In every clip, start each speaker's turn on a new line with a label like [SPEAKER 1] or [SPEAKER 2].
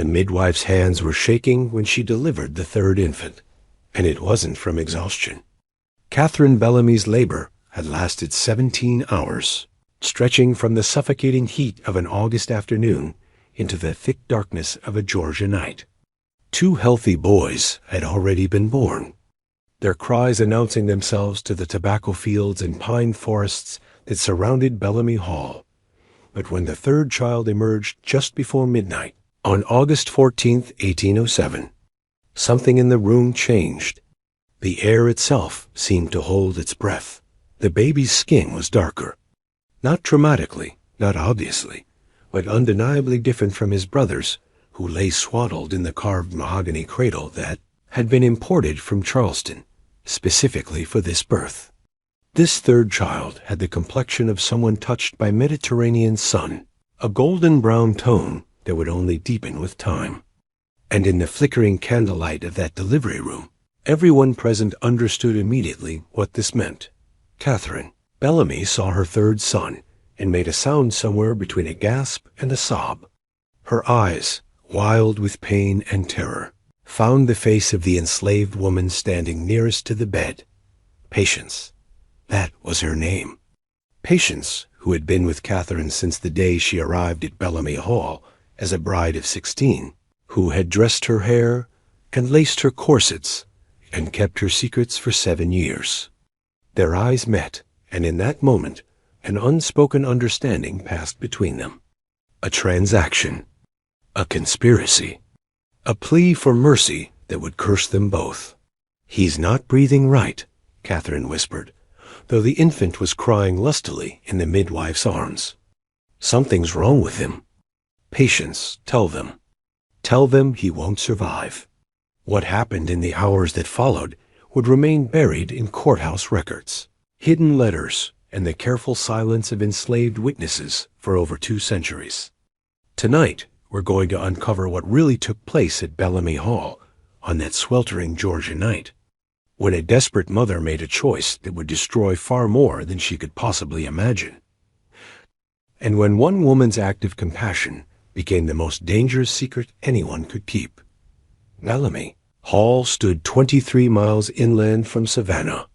[SPEAKER 1] The midwife's hands were shaking when she delivered the third infant, and it wasn't from exhaustion. Catherine Bellamy's labor had lasted 17 hours, stretching from the suffocating heat of an August afternoon into the thick darkness of a Georgia night. 2 healthy boys had already been born, their cries announcing themselves to the tobacco fields and pine forests that surrounded Bellamy Hall. But when the third child emerged just before midnight, on August 14, 1807, something in the room changed. The air itself seemed to hold its breath. The baby's skin was darker. Not dramatically, not obviously, but undeniably different from his brother's, who lay swaddled in the carved mahogany cradle that had been imported from Charleston, specifically for this birth. This third child had the complexion of someone touched by Mediterranean sun, a golden brown tone that would only deepen with time. And in the flickering candlelight of that delivery room, everyone present understood immediately what this meant. Catherine Bellamy saw her third son and made a sound somewhere between a gasp and a sob. Her eyes, wild with pain and terror, found the face of the enslaved woman standing nearest to the bed. Patience. That was her name. Patience, who had been with Catherine since the day she arrived at Bellamy Hall as a bride of 16, who had dressed her hair and laced her corsets and kept her secrets for 7 years. Their eyes met, and in that moment, an unspoken understanding passed between them. A transaction. A conspiracy. A plea for mercy that would curse them both. "He's not breathing right," Catherine whispered, though the infant was crying lustily in the midwife's arms. "Something's wrong with him. Patience, tell them. Tell them he won't survive." What happened in the hours that followed would remain buried in courthouse records, hidden letters, and the careful silence of enslaved witnesses for over 2 centuries. Tonight, we're going to uncover what really took place at Bellamy Hall on that sweltering Georgia night, when a desperate mother made a choice that would destroy far more than she could possibly imagine. And when one woman's act of compassion became the most dangerous secret anyone could keep. Bellamy Hall stood 23 miles inland from Savannah,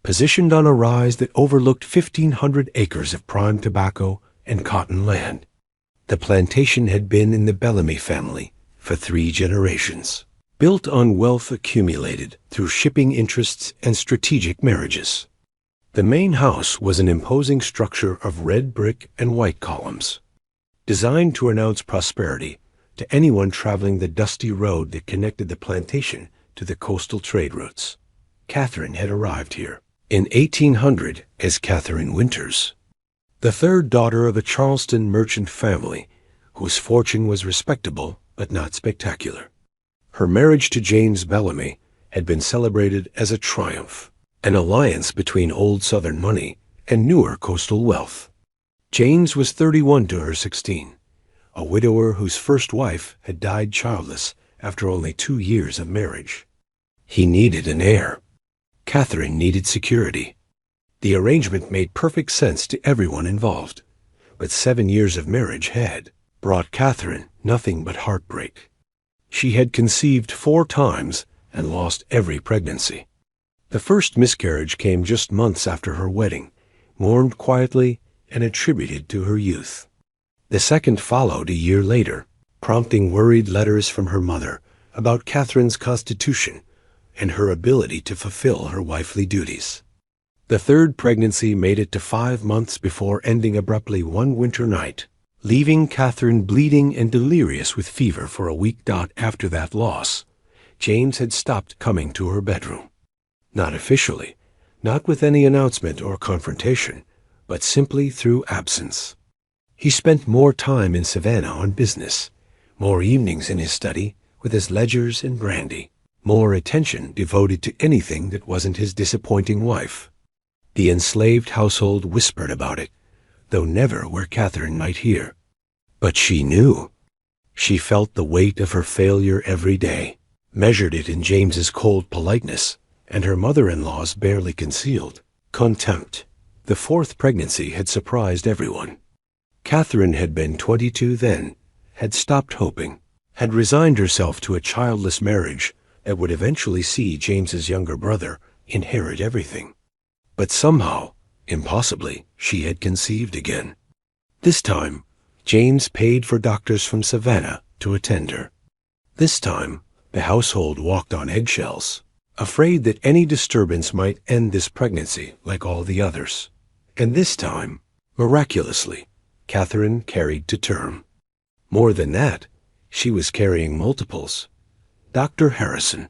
[SPEAKER 1] positioned on a rise that overlooked 1,500 acres of prime tobacco and cotton land. The plantation had been in the Bellamy family for 3 generations, built on wealth accumulated through shipping interests and strategic marriages. The main house was an imposing structure of red brick and white columns, designed to announce prosperity to anyone traveling the dusty road that connected the plantation to the coastal trade routes. Catherine had arrived here in 1800 as Catherine Winters, the third daughter of a Charleston merchant family whose fortune was respectable but not spectacular. Her marriage to James Bellamy had been celebrated as a triumph, an alliance between old Southern money and newer coastal wealth. James was 31 to her 16, a widower whose first wife had died childless after only 2 years of marriage. He needed an heir. Catherine needed security. The arrangement made perfect sense to everyone involved, but 7 years of marriage had brought Catherine nothing but heartbreak. She had conceived 4 times and lost every pregnancy. The first miscarriage came just months after her wedding, mourned quietly and attributed to her youth. The second followed a year later, prompting worried letters from her mother about Catherine's constitution and her ability to fulfill her wifely duties. The third pregnancy made it to 5 months before ending abruptly one winter night, leaving Catherine bleeding and delirious with fever for a week. After that loss, James had stopped coming to her bedroom. Not officially, not with any announcement or confrontation, but simply through absence. He spent more time in Savannah on business, more evenings in his study with his ledgers and brandy, more attention devoted to anything that wasn't his disappointing wife. The enslaved household whispered about it, though never where Catherine might hear. But she knew. She felt the weight of her failure every day, measured it in James's cold politeness and her mother-in-law's barely concealed contempt. The 4th pregnancy had surprised everyone. Catherine had been 22 then, had stopped hoping. had resigned herself to a childless marriage that would eventually see James's younger brother inherit everything. But somehow, impossibly, she had conceived again. This time, James paid for doctors from Savannah to attend her. This time, the household walked on eggshells, afraid that any disturbance might end this pregnancy like all the others. And this time, miraculously, Catherine carried to term. More than that, she was carrying multiples. Dr. Harrison,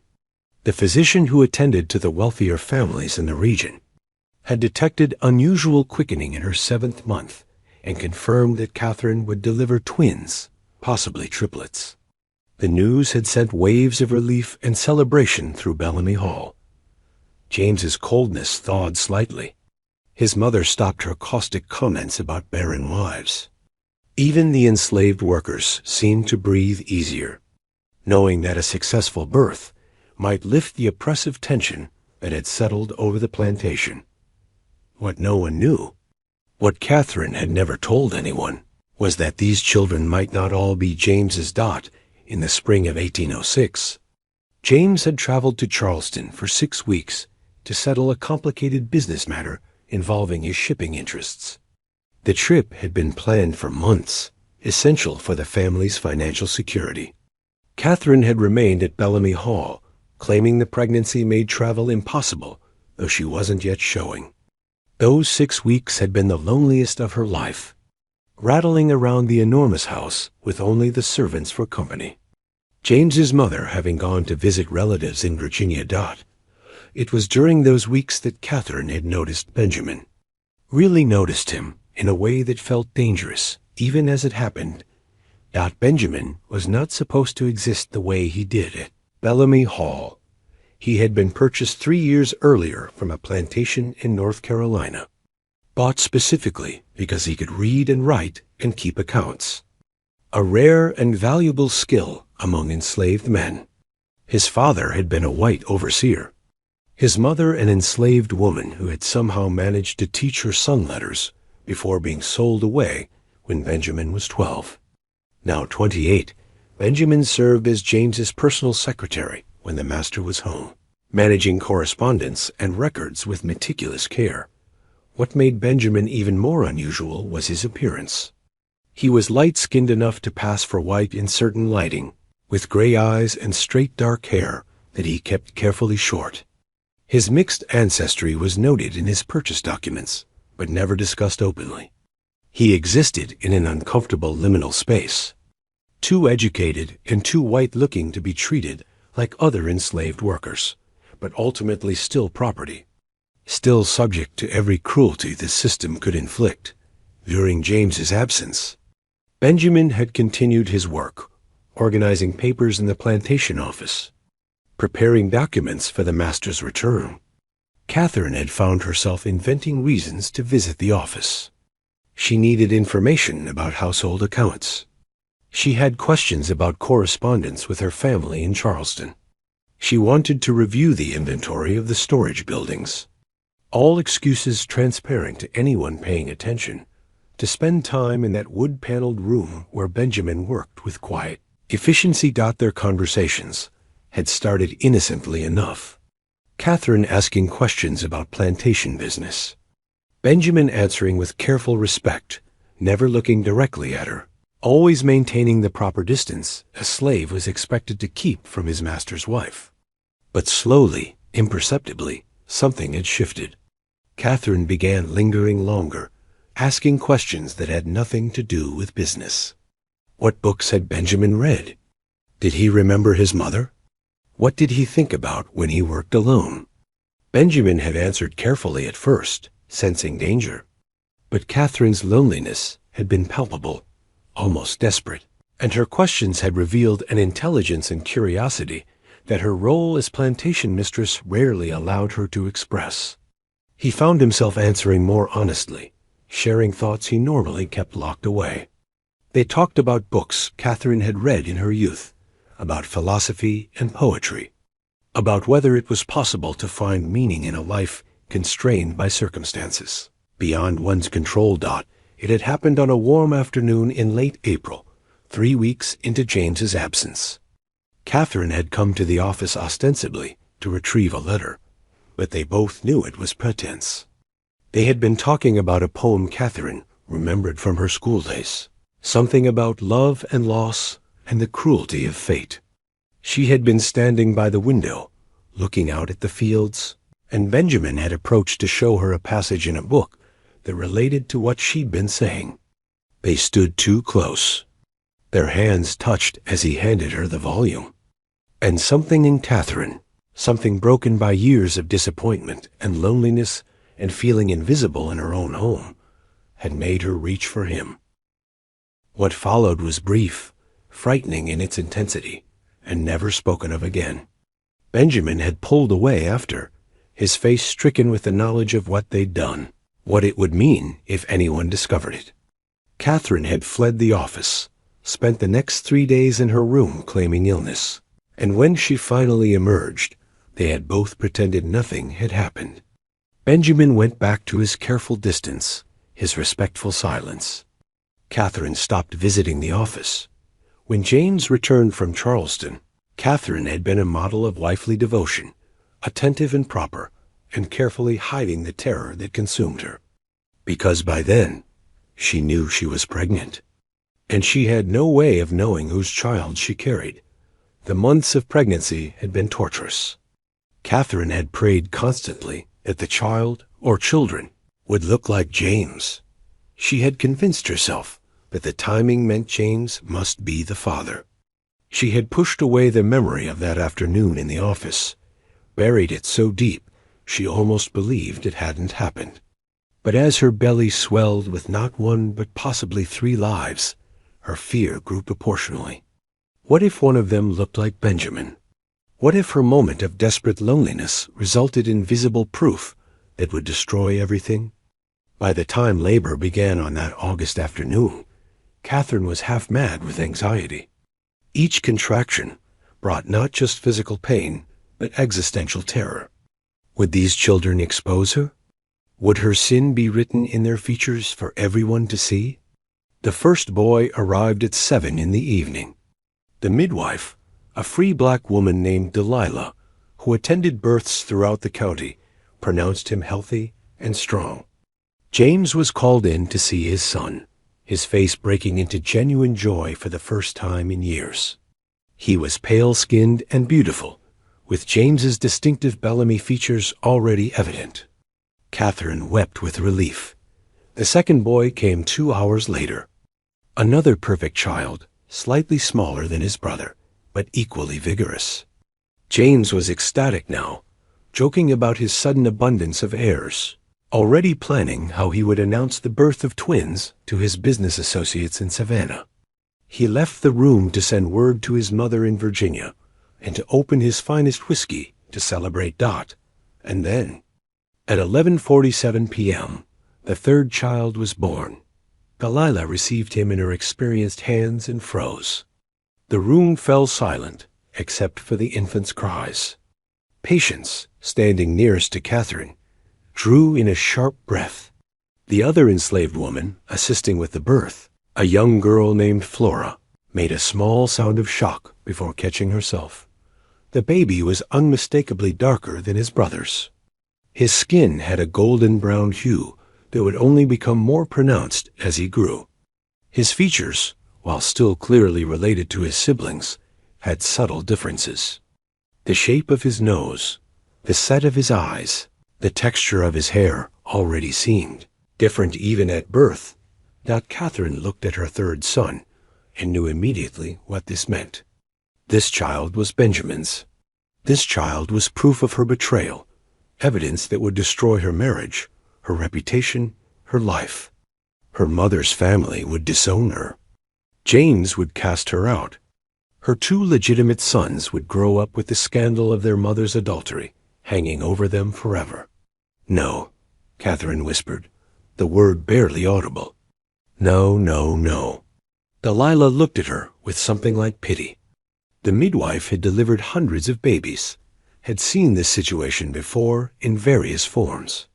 [SPEAKER 1] the physician who attended to the wealthier families in the region, had detected unusual quickening in her 7th month and confirmed that Catherine would deliver twins, possibly triplets. The news had sent waves of relief and celebration through Bellamy Hall. James's coldness thawed slightly. His mother stopped her caustic comments about barren wives. Even the enslaved workers seemed to breathe easier, knowing that a successful birth might lift the oppressive tension that had settled over the plantation. What no one knew, what Catherine had never told anyone, was that these children might not all be James's dot in the spring of 1806. James had traveled to Charleston for 6 weeks to settle a complicated business matter involving his shipping interests. The trip had been planned for months, essential for the family's financial security. Catherine had remained at Bellamy Hall, claiming the pregnancy made travel impossible, though she wasn't yet showing. Those 6 weeks had been the loneliest of her life, rattling around the enormous house with only the servants for company. James's mother having gone to visit relatives in Virginia. It was during those weeks that Catherine had noticed Benjamin. Really noticed him in a way that felt dangerous, even as it happened. Benjamin was not supposed to exist the way he did at Bellamy Hall. He had been purchased 3 years earlier from a plantation in North Carolina, bought specifically because he could read and write and keep accounts, a rare and valuable skill among enslaved men. His father had been a white overseer, his mother an enslaved woman who had somehow managed to teach her son letters before being sold away when Benjamin was 12. Now 28, Benjamin served as James's personal secretary when the master was home, managing correspondence and records with meticulous care. What made Benjamin even more unusual was his appearance. He was light-skinned enough to pass for white in certain lighting, with gray eyes and straight dark hair that he kept carefully short. His mixed ancestry was noted in his purchase documents, but never discussed openly. He existed in an uncomfortable liminal space, too educated and too white-looking to be treated like other enslaved workers, but ultimately still property, still subject to every cruelty the system could inflict. During James's absence, Benjamin had continued his work, organizing papers in the plantation office, preparing documents for the master's return. Catherine had found herself inventing reasons to visit the office. She needed information about household accounts. She had questions about correspondence with her family in Charleston. She wanted to review the inventory of the storage buildings. All excuses transparent to anyone paying attention, to spend time in that wood-paneled room where Benjamin worked with quiet efficiency. Their conversations had started innocently enough. Catherine asking questions about plantation business, Benjamin answering with careful respect, never looking directly at her, always maintaining the proper distance a slave was expected to keep from his master's wife. But slowly, imperceptibly, something had shifted. Catherine began lingering longer, asking questions that had nothing to do with business. What books had Benjamin read? Did he remember his mother? What did he think about when he worked alone? Benjamin had answered carefully at first, sensing danger. But Catherine's loneliness had been palpable, almost desperate, and her questions had revealed an intelligence and curiosity that her role as plantation mistress rarely allowed her to express. He found himself answering more honestly, sharing thoughts he normally kept locked away. They talked about books Catherine had read in her youth, about philosophy and poetry, about whether it was possible to find meaning in a life constrained by circumstances beyond one's control. It had happened on a warm afternoon in late April, 3 weeks into James's absence. Catherine had come to the office ostensibly to retrieve a letter, but they both knew it was pretense. They had been talking about a poem Catherine remembered from her school days, something about love and loss and the cruelty of fate. She had been standing by the window, looking out at the fields, and Benjamin had approached to show her a passage in a book that related to what she'd been saying. They stood too close. Their hands touched as he handed her the volume. And something in Catherine, something broken by years of disappointment and loneliness and feeling invisible in her own home, had made her reach for him. What followed was brief, frightening in its intensity, and never spoken of again. Benjamin had pulled away after, his face stricken with the knowledge of what they'd done, what it would mean if anyone discovered it. Catherine had fled the office, spent the next 3 days in her room claiming illness, and when she finally emerged, they had both pretended nothing had happened. Benjamin went back to his careful distance, his respectful silence. Catherine stopped visiting the office. When James returned from Charleston, Catherine had been a model of wifely devotion, attentive and proper, and carefully hiding the terror that consumed her. Because by then, she knew she was pregnant, and she had no way of knowing whose child she carried. The months of pregnancy had been torturous. Catherine had prayed constantly that the child, or children, would look like James. She had convinced herself that the timing meant James must be the father. She had pushed away the memory of that afternoon in the office, buried it so deep she almost believed it hadn't happened. But as her belly swelled with not one but possibly 3 lives, her fear grew proportionally. What if one of them looked like Benjamin? What if her moment of desperate loneliness resulted in visible proof that would destroy everything? By the time labor began on that August afternoon, Catherine was half mad with anxiety. Each contraction brought not just physical pain, but existential terror. Would these children expose her? Would her sin be written in their features for everyone to see? The first boy arrived at 7 in the evening. The midwife, a free black woman named Delilah, who attended births throughout the county, pronounced him healthy and strong. James was called in to see his son, his face breaking into genuine joy for the first time in years. He was pale-skinned and beautiful, with James's distinctive Bellamy features already evident. Catherine wept with relief. The second boy came 2 hours later. Another perfect child, slightly smaller than his brother, but equally vigorous. James was ecstatic now, joking about his sudden abundance of heirs, already planning how he would announce the birth of twins to his business associates in Savannah. He left the room to send word to his mother in Virginia and to open his finest whiskey to celebrate Dot, and then, at 11:47 p.m., the third child was born. Delilah received him in her experienced hands and froze. The room fell silent, except for the infant's cries. Patience, standing nearest to Catherine, drew in a sharp breath. The other enslaved woman, assisting with the birth, a young girl named Flora, made a small sound of shock before catching herself. The baby was unmistakably darker than his brother's. His skin had a golden-brown hue that would only become more pronounced as he grew. His features, while still clearly related to his siblings, had subtle differences. The shape of his nose, the set of his eyes, the texture of his hair already seemed different even at birth. Now Catherine looked at her third son and knew immediately what this meant. This child was Benjamin's. This child was proof of her betrayal, evidence that would destroy her marriage, her reputation, her life. Her mother's family would disown her. James would cast her out. Her 2 legitimate sons would grow up with the scandal of their mother's adultery hanging over them forever. No, Catherine whispered, the word barely audible. No, no, no. Delilah looked at her with something like pity. The midwife had delivered hundreds of babies, had seen this situation before in various forms.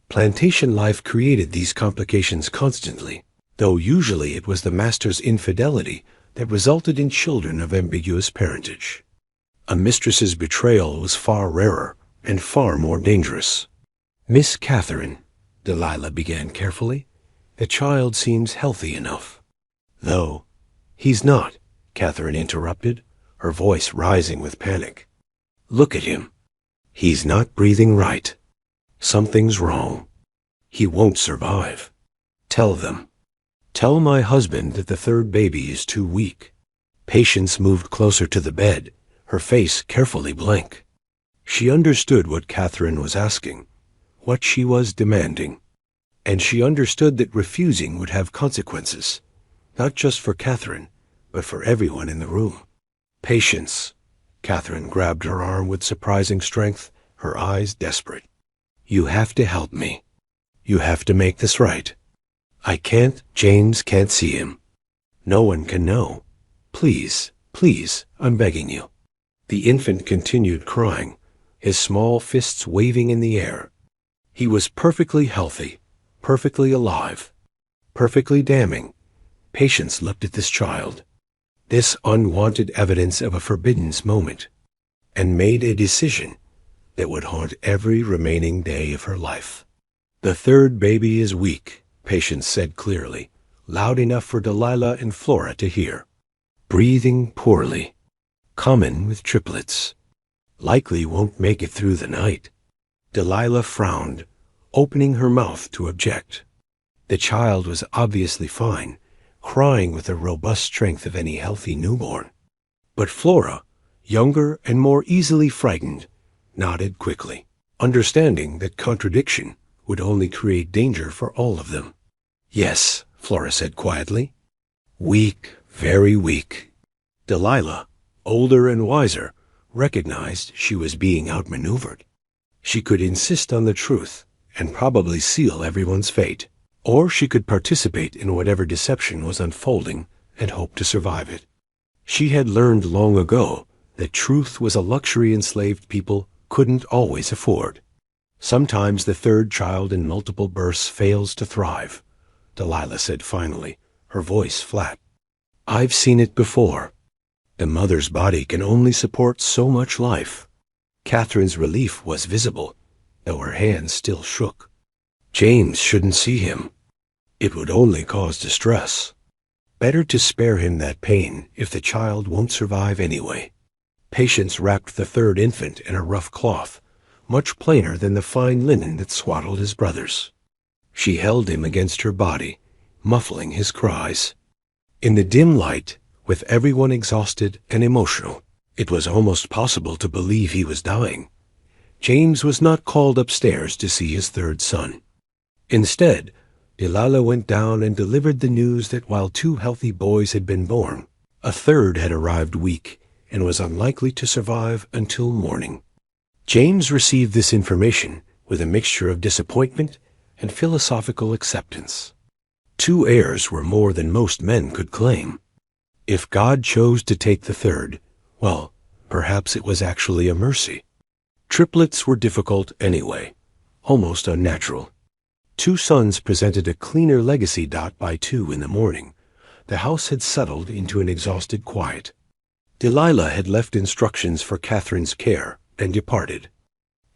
[SPEAKER 1] Plantation life created these complications constantly, though usually it was the master's infidelity that resulted in children of ambiguous parentage. A mistress's betrayal was far rarer and far more dangerous. "Miss Catherine," Delilah began carefully, "the child seems healthy enough." "Though he's not," Catherine interrupted, her voice rising with panic. "Look at him. He's not breathing right. Something's wrong. He won't survive. Tell them. Tell my husband that the third baby is too weak." Patience moved closer to the bed, her face carefully blank. She understood what Catherine was asking, what she was demanding, and she understood that refusing would have consequences, not just for Catherine, but for everyone in the room. "Patience." Catherine grabbed her arm with surprising strength, her eyes desperate. "You have to help me. You have to make this right. I can't, James can't see him. No one can know. Please, please, I'm begging you." The infant continued crying, his small fists waving in the air. He was perfectly healthy, perfectly alive, perfectly damning. Patience looked at this child, this unwanted evidence of a forbidden moment, and made a decision that would haunt every remaining day of her life. "The third baby is weak," Patience said clearly, loud enough for Delilah and Flora to hear. "Breathing poorly. Common with triplets. Likely won't make it through the night." Delilah frowned, opening her mouth to object. The child was obviously fine, crying with the robust strength of any healthy newborn. But Flora, younger and more easily frightened, nodded quickly, understanding that contradiction would only create danger for all of them. "Yes," Flora said quietly. "Weak, very weak." Delilah, older and wiser, recognized she was being outmaneuvered. She could insist on the truth and probably seal everyone's fate, or she could participate in whatever deception was unfolding and hope to survive it. She had learned long ago that truth was a luxury enslaved people couldn't always afford. "Sometimes the third child in multiple births fails to thrive," Delilah said finally, her voice flat. "I've seen it before. The mother's body can only support so much life." Catherine's relief was visible, though her hands still shook. "James shouldn't see him. It would only cause distress. Better to spare him that pain if the child won't survive anyway." Patience wrapped the third infant in a rough cloth, much plainer than the fine linen that swaddled his brothers. She held him against her body, muffling his cries. In the dim light, with everyone exhausted and emotional, it was almost possible to believe he was dying. James was not called upstairs to see his third son. Instead, Delilah went down and delivered the news that while 2 healthy boys had been born, a third had arrived weak and was unlikely to survive until morning. James received this information with a mixture of disappointment and philosophical acceptance. 2 heirs were more than most men could claim. If God chose to take the third, well, perhaps it was actually a mercy. Triplets were difficult anyway, almost unnatural. 2 sons presented a cleaner legacy. By 2 in the morning, the house had settled into an exhausted quiet. Delilah had left instructions for Catherine's care and departed.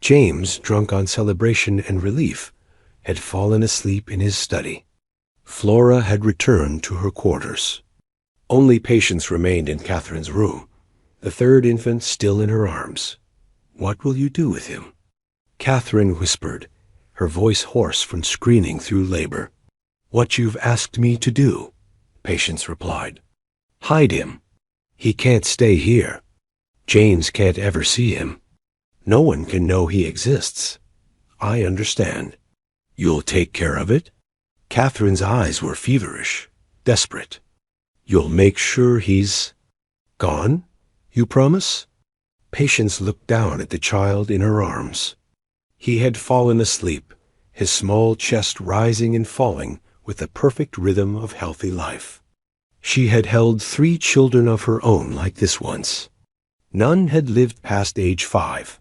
[SPEAKER 1] James, drunk on celebration and relief, had fallen asleep in his study. Flora had returned to her quarters. Only Patience remained in Catherine's room, the third infant still in her arms. "What will you do with him?" Catherine whispered, her voice hoarse from screaming through labor. "What you've asked me to do," Patience replied. "Hide him. He can't stay here. James can't ever see him. No one can know he exists. I understand. You'll take care of it?" Catherine's eyes were feverish, desperate. "You'll make sure he's gone? You promise?" Patience looked down at the child in her arms. He had fallen asleep, his small chest rising and falling with the perfect rhythm of healthy life. She had held 3 children of her own like this once. None had lived past age 5.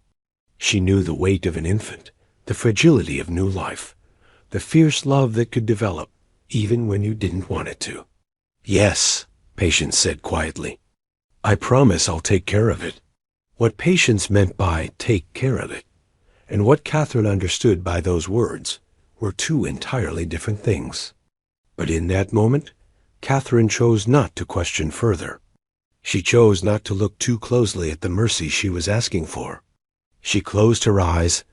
[SPEAKER 1] She knew the weight of an infant, the fragility of new life, the fierce love that could develop even when you didn't want it to. "Yes," Patience said quietly. "I promise I'll take care of it." What Patience meant by "take care of it" and what Catherine understood by those words were two entirely different things. But in that moment, Catherine chose not to question further. She chose not to look too closely at the mercy she was asking for. She closed her eyes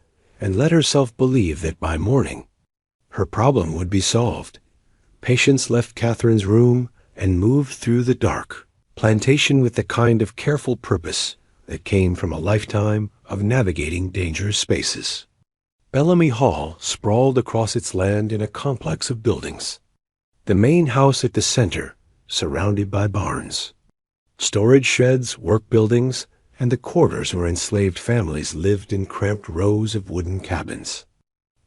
[SPEAKER 1] and let herself believe that by morning, her problem would be solved. Patience left Catherine's room and moved through the dark plantation with the kind of careful purpose that came from a lifetime of navigating dangerous spaces. Bellamy Hall sprawled across its land in a complex of buildings. The main house at the center, surrounded by barns. Storage sheds, work buildings, and the quarters where enslaved families lived in cramped rows of wooden cabins.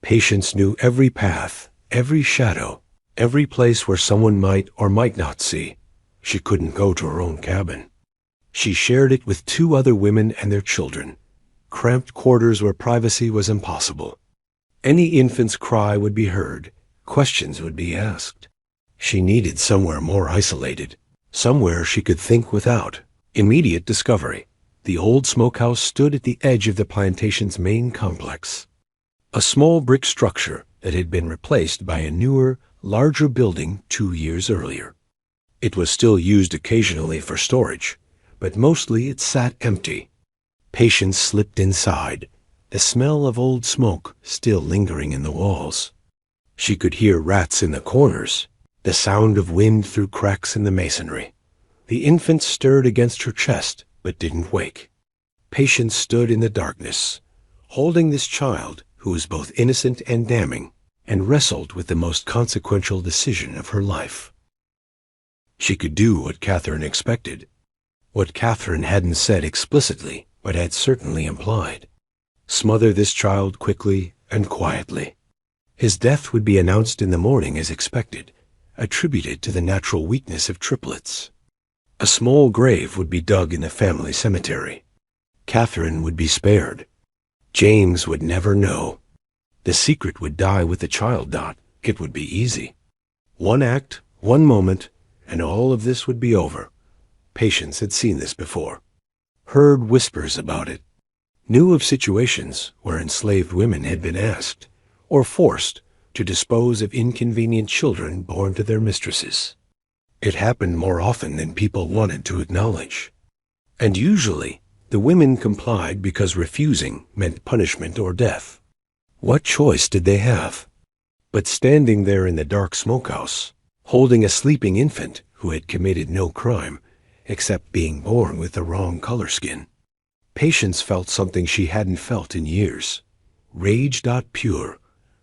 [SPEAKER 1] Patience knew every path, every shadow, every place where someone might or might not see. She couldn't go to her own cabin. She shared it with two other women and their children, cramped quarters where privacy was impossible. Any infant's cry would be heard, questions would be asked. She needed somewhere more isolated, somewhere she could think without immediate discovery. The old smokehouse stood at the edge of the plantation's main complex, a small brick structure that had been replaced by a newer, larger building 2 years earlier. It was still used occasionally for storage, but mostly it sat empty. Patience slipped inside, the smell of old smoke still lingering in the walls. She could hear rats in the corners, the sound of wind through cracks in the masonry. The infant stirred against her chest, but didn't wake. Patience stood in the darkness, holding this child who was both innocent and damning, and wrestled with the most consequential decision of her life. She could do what Catherine expected, what Catherine hadn't said explicitly, but had certainly implied. Smother this child quickly and quietly. His death would be announced in the morning as expected, attributed to the natural weakness of triplets. A small grave would be dug in the family cemetery. Catherine would be spared. James would never know. The secret would die with the child. It would be easy. One act, one moment, and all of this would be over. Patience had seen this before, heard whispers about it, knew of situations where enslaved women had been asked, or forced, to dispose of inconvenient children born to their mistresses. It happened more often than people wanted to acknowledge. And usually, the women complied because refusing meant punishment or death. What choice did they have? But standing there in the dark smokehouse, holding a sleeping infant who had committed no crime, except being born with the wrong color skin, Patience felt something she hadn't felt in years. Rage. Pure,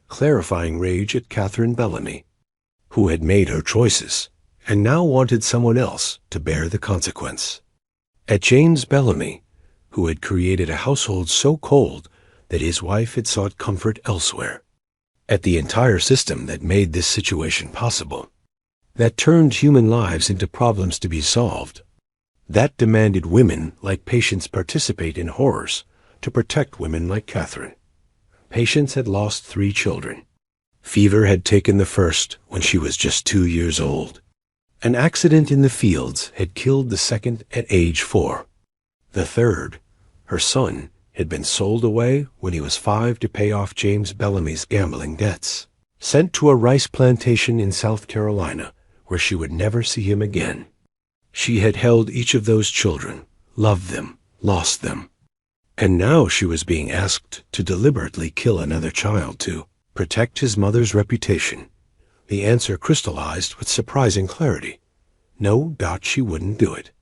[SPEAKER 1] clarifying rage at Catherine Bellamy, who had made her choices, and now wanted someone else to bear the consequence. At James Bellamy, who had created a household so cold that his wife had sought comfort elsewhere. At the entire system that made this situation possible, that turned human lives into problems to be solved, that demanded women like Patience participate in horrors to protect women like Catherine. Patience had lost 3 children. Fever had taken the first when she was just 2 years old. An accident in the fields had killed the second at age 4. The third, her son, had been sold away when he was 5 to pay off James Bellamy's gambling debts, sent to a rice plantation in South Carolina where she would never see him again. She had held each of those children, loved them, lost them. And now she was being asked to deliberately kill another child to protect his mother's reputation. The answer crystallized with surprising clarity. No, she wouldn't do it.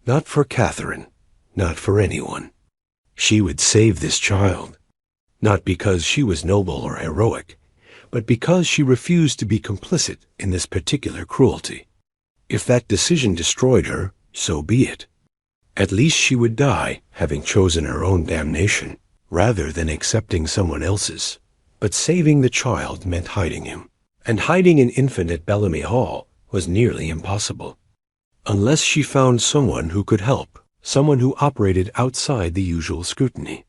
[SPEAKER 1] Not for Catherine, not for anyone. She would save this child, not because she was noble or heroic, but because she refused to be complicit in this particular cruelty. If that decision destroyed her, so be it. At least she would die having chosen her own damnation, rather than accepting someone else's. But saving the child meant hiding him, and hiding an infant at Bellamy Hall was nearly impossible. Unless she found someone who could help, someone who operated outside the usual scrutiny.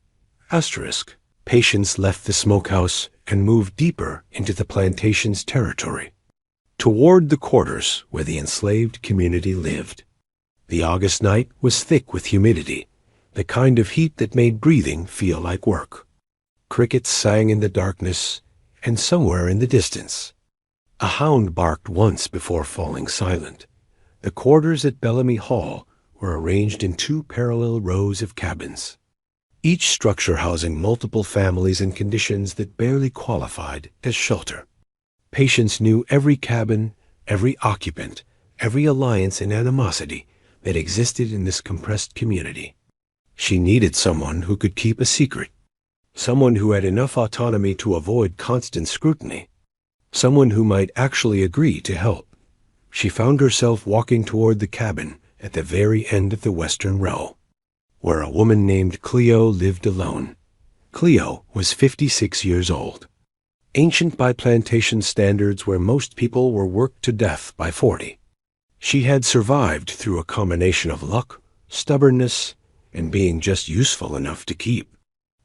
[SPEAKER 1] Asterisk. Patience left the smokehouse and moved deeper into the plantation's territory. toward the quarters where the enslaved community lived. The August night was thick with humidity, the kind of heat that made breathing feel like work. Crickets sang in the darkness, and somewhere in the distance, a hound barked once before falling silent. The quarters at Bellamy Hall were arranged in 2 parallel rows of cabins, each structure housing multiple families in conditions that barely qualified as shelter. Patience knew every cabin, every occupant, every alliance and animosity that existed in this compressed community. She needed someone who could keep a secret, someone who had enough autonomy to avoid constant scrutiny, someone who might actually agree to help. She found herself walking toward the cabin at the very end of the western row, where a woman named Cleo lived alone. Cleo was 56 years old, ancient by plantation standards where most people were worked to death by 40. She had survived through a combination of luck, stubbornness, and being just useful enough to keep.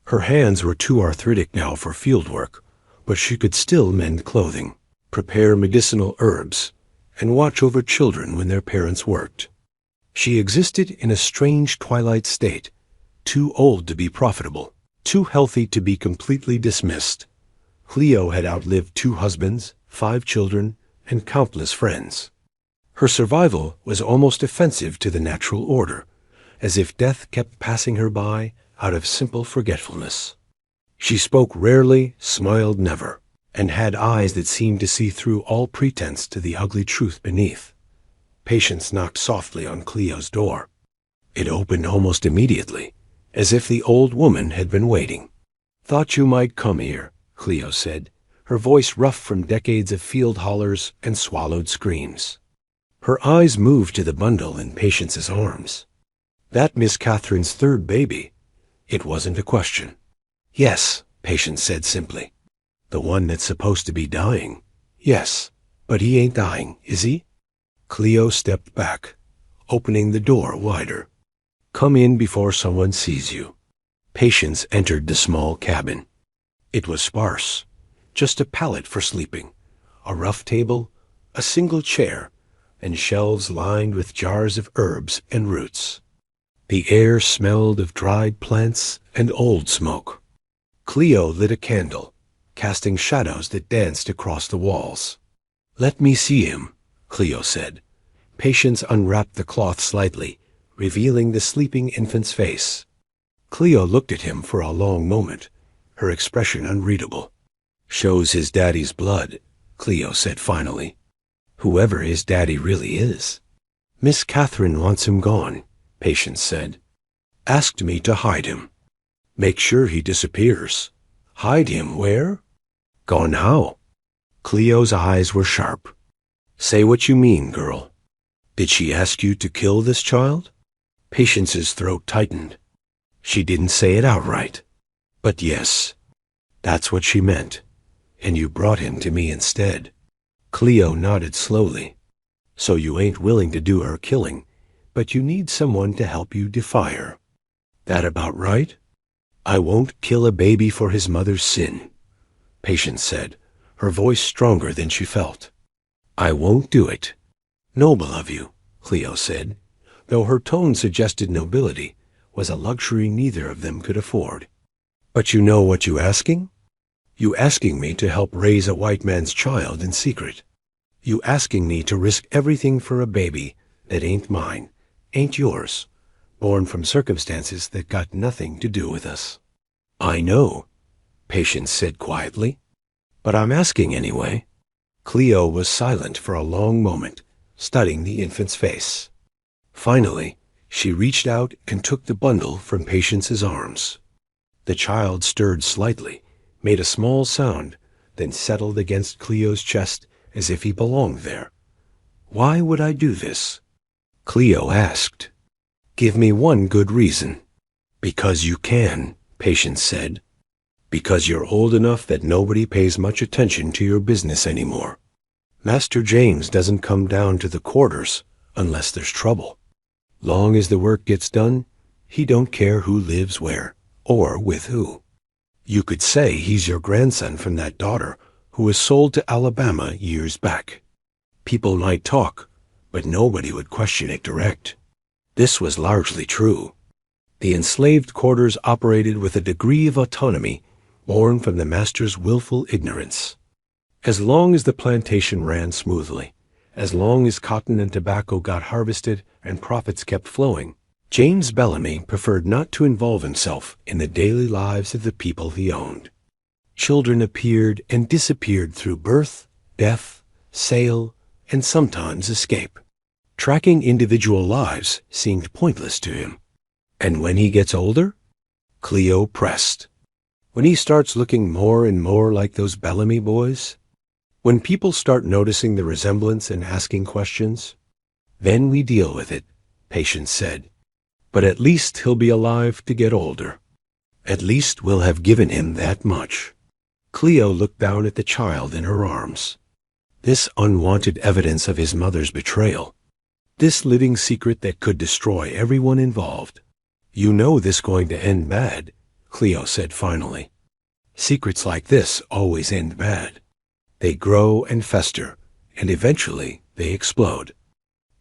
[SPEAKER 1] Her hands were too arthritic now for field work, but she could still mend clothing, prepare medicinal herbs, and watch over children when their parents worked. She existed in a strange twilight state, too old to be profitable, too healthy to be completely dismissed. Cleo had outlived 2 husbands, 5 children, and countless friends. Her survival was almost offensive to the natural order, as if death kept passing her by out of simple forgetfulness. She spoke rarely, smiled never, and had eyes that seemed to see through all pretense to the ugly truth beneath. Patience knocked softly on Cleo's door. It opened almost immediately, as if the old woman had been waiting. "Thought you might come here," Cleo said, her voice rough from decades of field hollers and swallowed screams. Her eyes moved to the bundle in Patience's arms. "That Miss Catherine's 3rd baby?" It wasn't a question. "Yes," Patience said simply. "The one that's supposed to be dying?" "Yes, but he ain't dying, is he?" Cleo stepped back, opening the door wider. "Come in before someone sees you." Patience entered the small cabin. It was sparse, just a pallet for sleeping, a rough table, a single chair, and shelves lined with jars of herbs and roots. The air smelled of dried plants and old smoke. Cleo lit a candle, casting shadows that danced across the walls. "Let me see him," Cleo said. Patience unwrapped the cloth slightly, revealing the sleeping infant's face. Cleo looked at him for a long moment, her expression unreadable. "Shows his daddy's blood," Cleo said finally. "Whoever his daddy really is." "Miss Catherine wants him gone," Patience said. "Asked me to hide him. Make sure he disappears." "Hide him where?" "Gone how?" Cleo's eyes were sharp. "Say what you mean, girl. Did she ask you to kill this child?" Patience's throat tightened. She didn't say it outright. "But yes, that's what she meant. And you brought him to me instead." Cleo nodded slowly. "So you ain't willing to do her killing, but you need someone to help you defy her. That about right?" "I won't kill a baby for his mother's sin," Patience said, her voice stronger than she felt. "I won't do it." "Noble of you," Cleo said, though her tone suggested nobility was a luxury neither of them could afford. "But you know what you asking? You asking me to help raise a white man's child in secret. You asking me to risk everything for a baby that ain't mine, ain't yours, born from circumstances that got nothing to do with us." "I know," Patience said quietly, "but I'm asking anyway." Cleo was silent for a long moment, studying the infant's face. Finally, she reached out and took the bundle from Patience's arms. The child stirred slightly, made a small sound, then settled against Cleo's chest as if he belonged there. "Why would I do this?" Cleo asked. "Give me one good reason." "Because you can," Patience said. "Because you're old enough that nobody pays much attention to your business anymore. Master James doesn't come down to the quarters unless there's trouble. Long as the work gets done, he don't care who lives where, or with who. You could say he's your grandson from that daughter who was sold to Alabama years back." People might talk, but nobody would question it direct. This was largely true. The enslaved quarters operated with a degree of autonomy born from the master's willful ignorance. As long as the plantation ran smoothly, as long as cotton and tobacco got harvested and profits kept flowing, James Bellamy preferred not to involve himself in the daily lives of the people he owned. Children appeared and disappeared through birth, death, sale, and sometimes escape. Tracking individual lives seemed pointless to him. And when he gets older? Cleo pressed. When he starts looking more and more like those Bellamy boys? When people start noticing the resemblance and asking questions? Then we deal with it, Patience said. But at least he'll be alive to get older. At least we'll have given him that much. Cleo looked down at the child in her arms. This unwanted evidence of his mother's betrayal. This living secret that could destroy everyone involved. You know this going to end bad, Cleo said finally. Secrets like this always end bad. They grow and fester, and eventually they explode.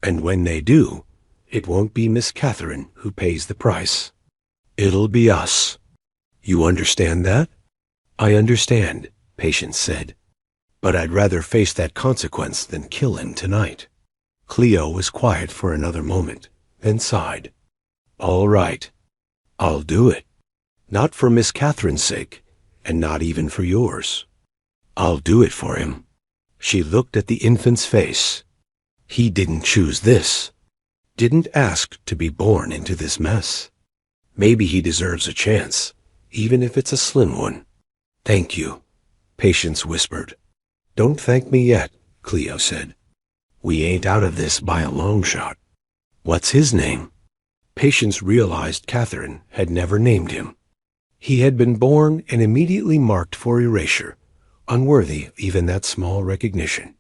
[SPEAKER 1] And when they do, it won't be Miss Catherine who pays the price. It'll be us. You understand that? I understand, Patience said. But I'd rather face that consequence than kill him tonight. Cleo was quiet for another moment, then sighed. All right. I'll do it. Not for Miss Catherine's sake, and not even for yours. I'll do it for him. She looked at the infant's face. He didn't choose this. Didn't ask to be born into this mess. Maybe he deserves a chance, even if it's a slim one. Thank you, Patience whispered. Don't thank me yet, Cleo said. We ain't out of this by a long shot. What's his name? Patience realized Catherine had never named him. He had been born and immediately marked for erasure, unworthy of even that small recognition.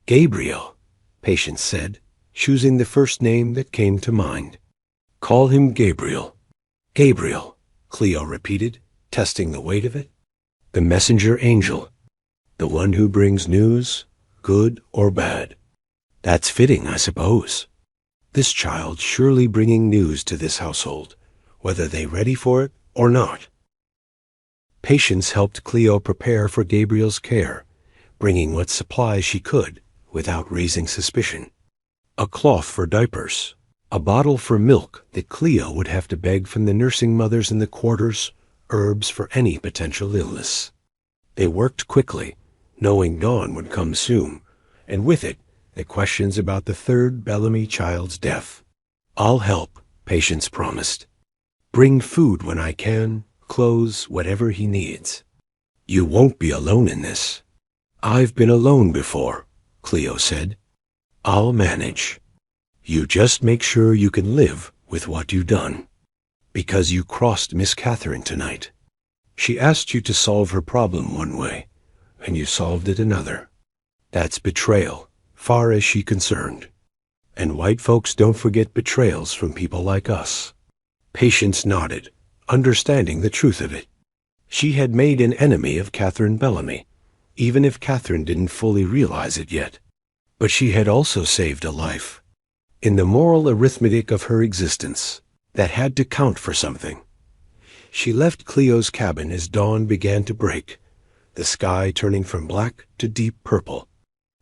[SPEAKER 1] Gabriel, Patience said, choosing the first name that came to mind. Call him Gabriel. Gabriel, Cleo repeated, testing the weight of it. The messenger angel. The one who brings news, good or bad. That's fitting, I suppose. This child surely bringing news to this household, whether they ready for it or not. Patience helped Cleo prepare for Gabriel's care, bringing what supplies she could without raising suspicion. A cloth for diapers, a bottle for milk that Cleo would have to beg from the nursing mothers in the quarters, herbs for any potential illness. They worked quickly, knowing dawn would come soon, and with it, the questions about the third Bellamy child's death. I'll help, Patience promised. Bring food when I can, clothes, whatever he needs. You won't be alone in this. I've been alone before, Cleo said. I'll manage. You just make sure you can live with what you've done. Because you crossed Miss Catherine tonight. She asked you to solve her problem one way, and you solved it another. That's betrayal, far as she's concerned. And white folks don't forget betrayals from people like us. Patience nodded, understanding the truth of it. She had made an enemy of Catherine Bellamy, even if Catherine didn't fully realize it yet. But she had also saved a life. In the moral arithmetic of her existence, that had to count for something. She left Cleo's cabin as dawn began to break, the sky turning from black to deep purple.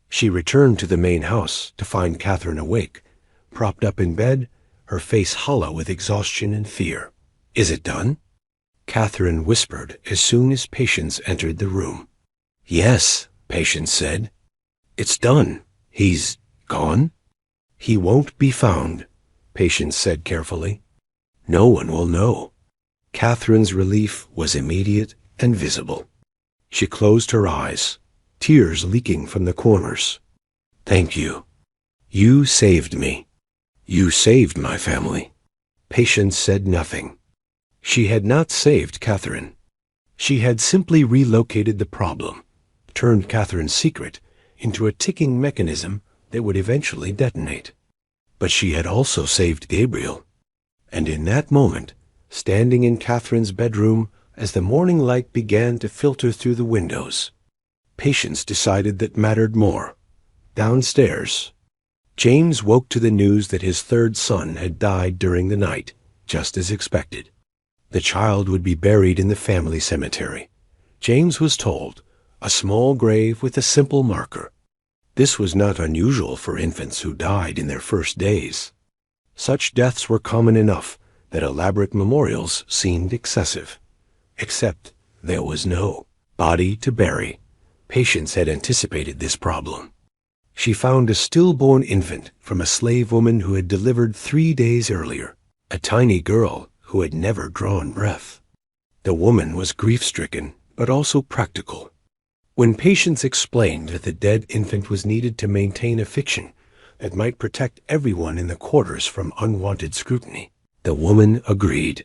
[SPEAKER 1] She returned to the main house to find Catherine awake, propped up in bed, her face hollow with exhaustion and fear. Is it done? Catherine whispered as soon as Patience entered the room. Yes, Patience said. It's done. He's gone? He won't be found, Patience said carefully. No one will know. Catherine's relief was immediate and visible. She closed her eyes, tears leaking from the corners. Thank you. You saved me. You saved my family. Patience said nothing. She had not saved Catherine. She had simply relocated the problem, turned Catherine's secret into a ticking mechanism that would eventually detonate. But she had also saved Gabriel. And in that moment, standing in Catherine's bedroom as the morning light began to filter through the windows, Patience decided that mattered more, Downstairs, James woke to the news that his third son had died during the night, just as expected. The child would be buried in the family cemetery. James was told, a small grave with a simple marker. This was not unusual for infants who died in their first days. Such deaths were common enough that elaborate memorials seemed excessive. Except there was no body to bury. Patience had anticipated this problem. She found a stillborn infant from a slave woman who had delivered 3 days earlier, a tiny girl who had never drawn breath. The woman was grief-stricken, but also practical. When Patience explained that the dead infant was needed to maintain a fiction that might protect everyone in the quarters from unwanted scrutiny, the woman agreed.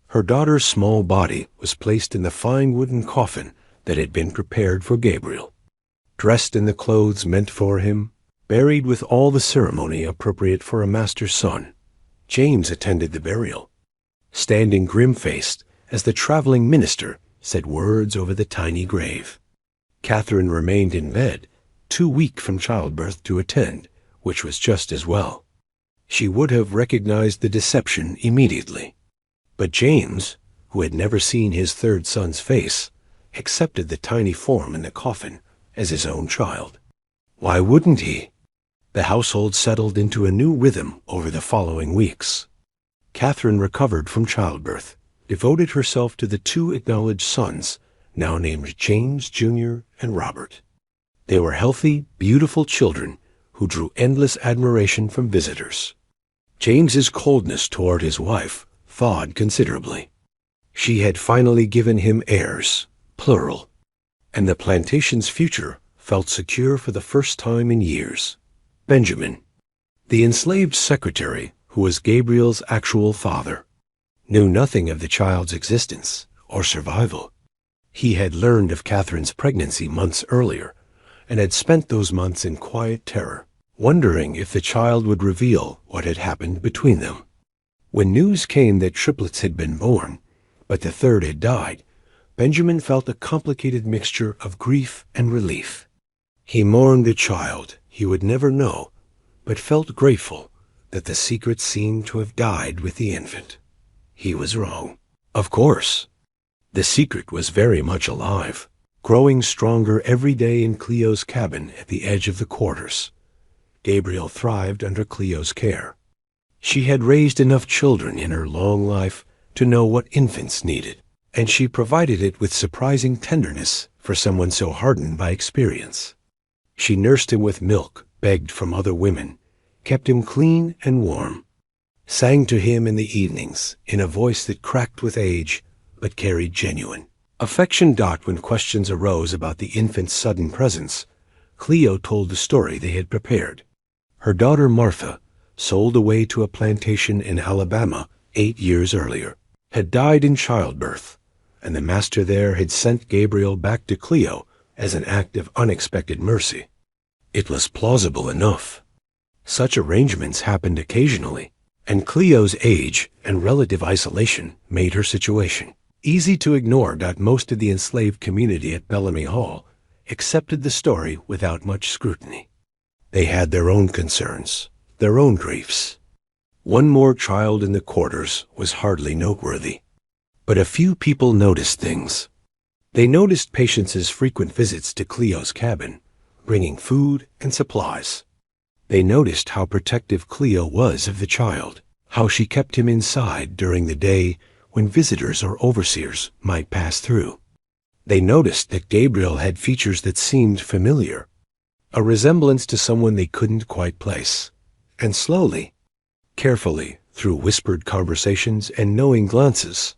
[SPEAKER 1] Her daughter's small body was placed in the fine wooden coffin that had been prepared for Gabriel. Dressed in the clothes meant for him, buried with all the ceremony appropriate for a master's son, James attended the burial, standing grim-faced as the traveling minister said words over the tiny grave. Catherine remained in bed, too weak from childbirth to attend, which was just as well. She would have recognized the deception immediately. But James, who had never seen his third son's face, accepted the tiny form in the coffin as his own child. Why wouldn't he? The household settled into a new rhythm over the following weeks. Catherine recovered from childbirth, devoted herself to the 2 acknowledged sons, now named James Jr. and Robert. They were healthy, beautiful children who drew endless admiration from visitors. James's coldness toward his wife thawed considerably. She had finally given him heirs, plural, and the plantation's future felt secure for the first time in years. Benjamin, the enslaved secretary who was Gabriel's actual father, knew nothing of the child's existence or survival. He had learned of Catherine's pregnancy months earlier and had spent those months in quiet terror, wondering if the child would reveal what had happened between them. When news came that triplets had been born, but the third had died, Benjamin felt a complicated mixture of grief and relief. He mourned the child he would never know, but felt grateful that the secret seemed to have died with the infant. He was wrong. Of course, the secret was very much alive, growing stronger every day in Cleo's cabin at the edge of the quarters. Gabriel thrived under Cleo's care. She had raised enough children in her long life to know what infants needed, and she provided it with surprising tenderness for someone so hardened by experience. She nursed him with milk begged from other women, kept him clean and warm, sang to him in the evenings in a voice that cracked with age but carried genuine affection. When questions arose about the infant's sudden presence, Cleo told the story they had prepared. Her daughter Martha, sold away to a plantation in Alabama 8 years earlier, had died in childbirth, and the master there had sent Gabriel back to Cleo as an act of unexpected mercy. It was plausible enough. Such arrangements happened occasionally, and Cleo's age and relative isolation made her situation easy to ignore. Most of the enslaved community at Bellamy Hall accepted the story without much scrutiny. They had their own concerns, their own griefs. One more child in the quarters was hardly noteworthy. But a few people noticed things. They noticed Patience's frequent visits to Cleo's cabin, bringing food and supplies. They noticed how protective Cleo was of the child, how she kept him inside during the day when visitors or overseers might pass through. They noticed that Gabriel had features that seemed familiar, a resemblance to someone they couldn't quite place. And slowly, carefully, through whispered conversations and knowing glances,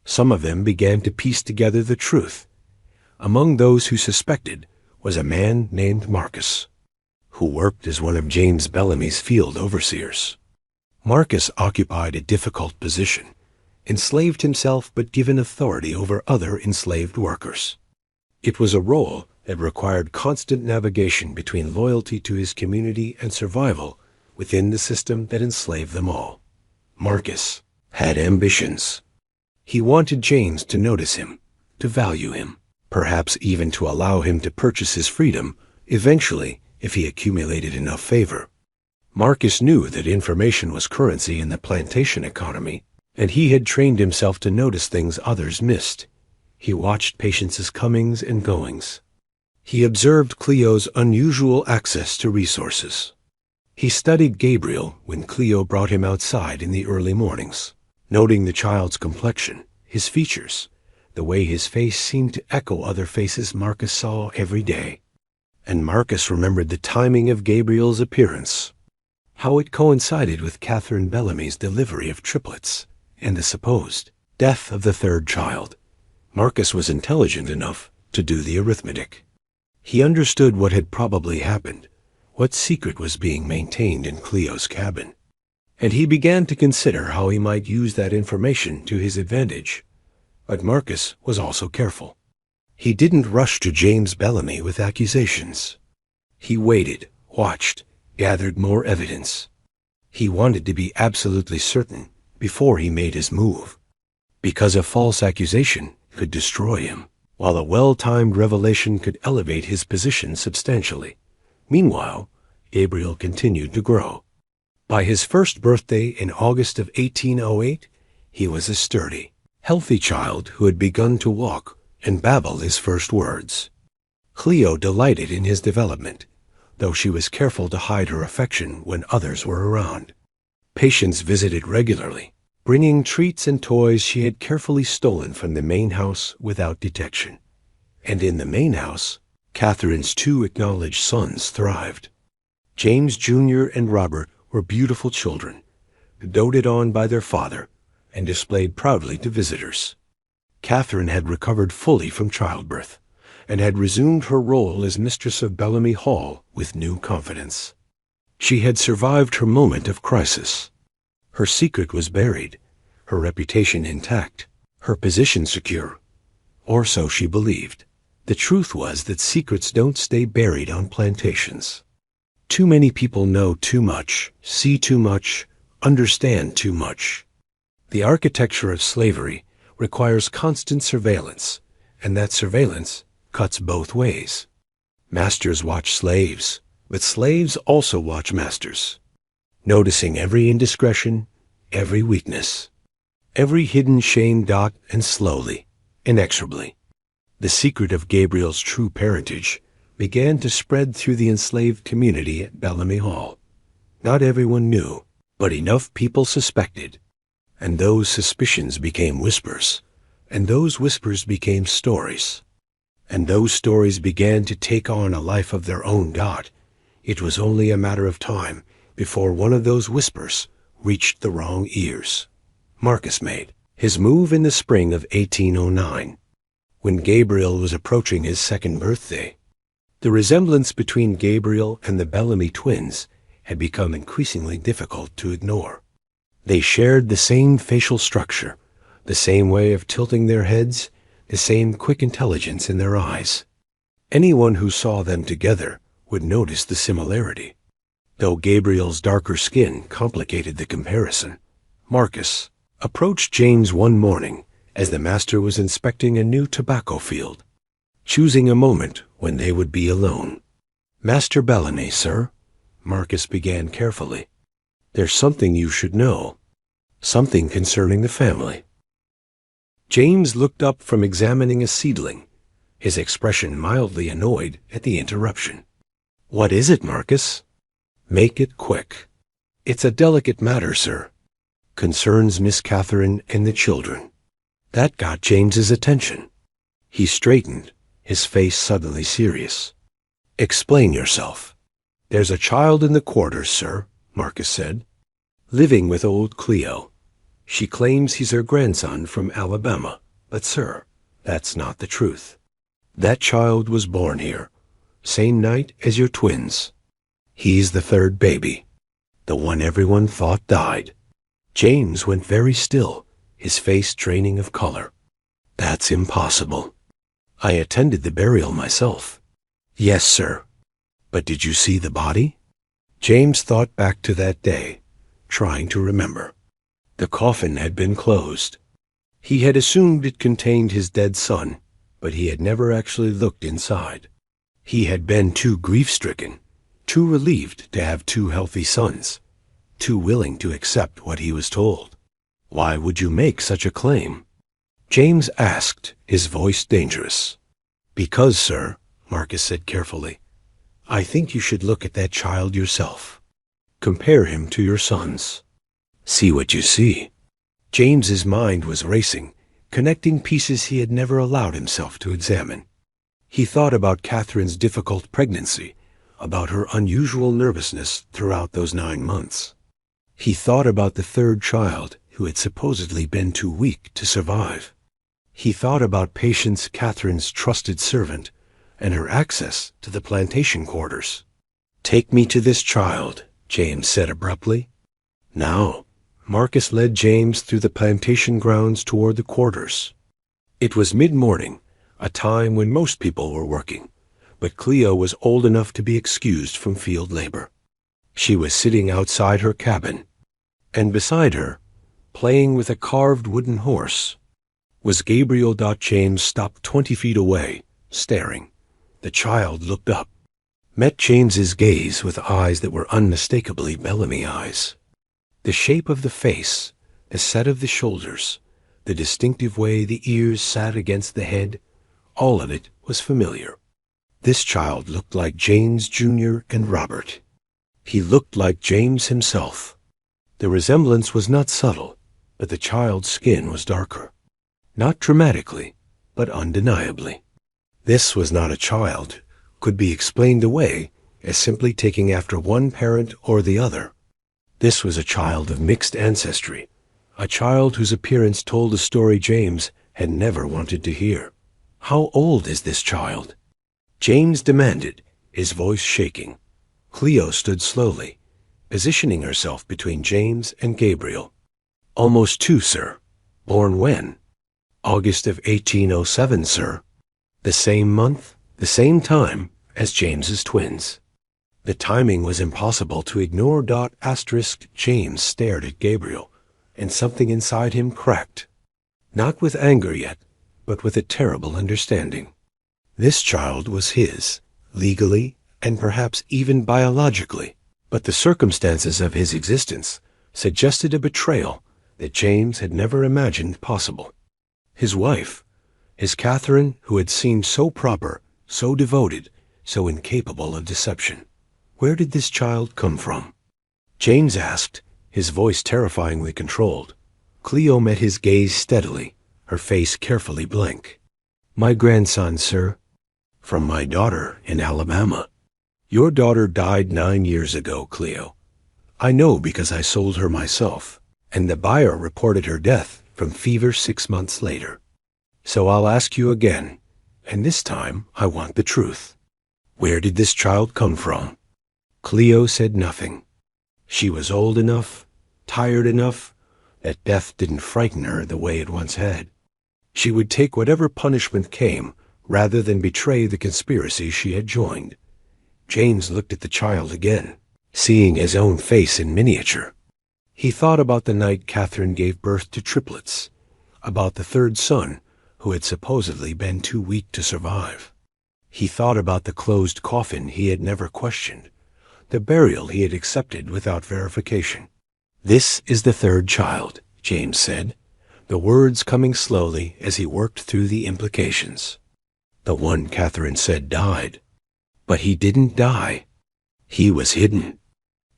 [SPEAKER 1] some of them began to piece together the truth. Among those who suspected was a man named Marcus, who worked as one of James Bellamy's field overseers. Marcus occupied a difficult position, enslaved himself but given authority over other enslaved workers. It was a role that required constant navigation between loyalty to his community and survival within the system that enslaved them all. Marcus had ambitions. He wanted James to notice him, to value him, perhaps even to allow him to purchase his freedom, eventually if he accumulated enough favor. Marcus knew that information was currency in the plantation economy, and he had trained himself to notice things others missed. He watched Patience's comings and goings. He observed Cleo's unusual access to resources. He studied Gabriel when Cleo brought him outside in the early mornings, noting the child's complexion, his features, the way his face seemed to echo other faces Marcus saw every day. And Marcus remembered the timing of Gabriel's appearance, how it coincided with Catherine Bellamy's delivery of triplets and the supposed death of the third child. Marcus was intelligent enough to do the arithmetic. He understood what had probably happened, what secret was being maintained in Cleo's cabin, and he began to consider how he might use that information to his advantage. But Marcus was also careful. He didn't rush to James Bellamy with accusations. He waited, watched, gathered more evidence. He wanted to be absolutely certain before he made his move, because a false accusation could destroy him, while a well-timed revelation could elevate his position substantially. Meanwhile, Gabriel continued to grow. By his first birthday in August of 1808, he was a sturdy, healthy child who had begun to walk and babble his first words. Cleo delighted in his development, though she was careful to hide her affection when others were around. Patience visited regularly, bringing treats and toys she had carefully stolen from the main house without detection. And in the main house, Catherine's two acknowledged sons thrived. James Jr. and Robert were beautiful children, doted on by their father, and displayed proudly to visitors. Catherine had recovered fully from childbirth, and had resumed her role as mistress of Bellamy Hall with new confidence. She had survived her moment of crisis. Her secret was buried, her reputation intact, her position secure. Or so she believed. The truth was that secrets don't stay buried on plantations. Too many people know too much, see too much, understand too much. The architecture of slavery requires constant surveillance, and that surveillance cuts both ways. Masters watch slaves, but slaves also watch masters, noticing every indiscretion, every weakness, every hidden shame, and slowly, inexorably, the secret of Gabriel's true parentage began to spread through the enslaved community at Bellamy Hall. Not everyone knew, but enough people suspected, and those suspicions became whispers, and those whispers became stories, and those stories began to take on a life of their own. It was only a matter of time before one of those whispers reached the wrong ears. Marcus made his move in the spring of 1809, when Gabriel was approaching his second birthday. The resemblance between Gabriel and the Bellamy twins had become increasingly difficult to ignore. They shared the same facial structure, the same way of tilting their heads, the same quick intelligence in their eyes. Anyone who saw them together would notice the similarity. Though Gabriel's darker skin complicated the comparison, Marcus approached James one morning as the master was inspecting a new tobacco field, choosing a moment when they would be alone. "Master Bellamy, sir," Marcus began carefully, "there's something you should know, something concerning the family." James looked up from examining a seedling, his expression mildly annoyed at the interruption. "What is it, Marcus?" "Make it quick." "It's a delicate matter, sir. Concerns Miss Catherine and the children." That got James's attention. He straightened, his face suddenly serious. "Explain yourself." "There's a child in the quarters, sir," Marcus said, "living with old Cleo. She claims he's her grandson from Alabama, but, sir, that's not the truth. That child was born here, same night as your twins. He's the third baby, the one everyone thought died." James went very still, his face draining of color. "That's impossible. I attended the burial myself." "Yes, sir. But did you see the body?" James thought back to that day, trying to remember. The coffin had been closed. He had assumed it contained his dead son, but he had never actually looked inside. He had been too grief-stricken. too relieved to have two healthy sons, too willing to accept what he was told. Why would you make such a claim? James asked, his voice dangerous. Because, sir, Marcus said carefully, I think you should look at that child yourself. Compare him to your sons. See what you see. James's mind was racing, connecting pieces he had never allowed himself to examine. He thought about Catherine's difficult pregnancy, about her unusual nervousness throughout those 9 months. He thought about the third child who had supposedly been too weak to survive. He thought about Patience, Catherine's trusted servant, and her access to the plantation quarters. Take me to this child, James said abruptly. Now, Marcus led James through the plantation grounds toward the quarters. It was mid-morning, a time when most people were working, but Cleo was old enough to be excused from field labor. She was sitting outside her cabin, and beside her, playing with a carved wooden horse, was Gabriel. James stopped 20 feet away, staring. The child looked up, met James's gaze with eyes that were unmistakably Bellamy eyes. The shape of the face, the set of the shoulders, the distinctive way the ears sat against the head, all of it was familiar. This child looked like James Jr. and Robert. He looked like James himself. The resemblance was not subtle, but the child's skin was darker. Not dramatically, but undeniably. This was not a child, could be explained away as simply taking after one parent or the other. This was a child of mixed ancestry, a child whose appearance told a story James had never wanted to hear. How old is this child? James demanded, his voice shaking. Cleo stood slowly, positioning herself between James and Gabriel. Almost 2, sir. Born when? August of 1807, sir. The same month, the same time as James's twins. The timing was impossible to ignore. James stared at Gabriel, and something inside him cracked. Not with anger yet, but with a terrible understanding. This child was his, legally and perhaps even biologically, but the circumstances of his existence suggested a betrayal that James had never imagined possible. His wife, his Catherine, who had seemed so proper, so devoted, so incapable of deception. Where did this child come from? James asked, his voice terrifyingly controlled. Cleo met his gaze steadily, her face carefully blank. My grandson, sir. From my daughter in Alabama. Your daughter died 9 years ago, Cleo. I know because I sold her myself, and the buyer reported her death from fever 6 months later. So I'll ask you again, and this time I want the truth. Where did this child come from? Cleo said nothing. She was old enough, tired enough, that death didn't frighten her the way it once had. She would take whatever punishment came rather than betray the conspiracy she had joined. James looked at the child again, seeing his own face in miniature. He thought about the night Catherine gave birth to triplets, about the third son who had supposedly been too weak to survive. He thought about the closed coffin he had never questioned, the burial he had accepted without verification. This is the third child, James said, the words coming slowly as he worked through the implications. The one Catherine said died. But he didn't die. He was hidden,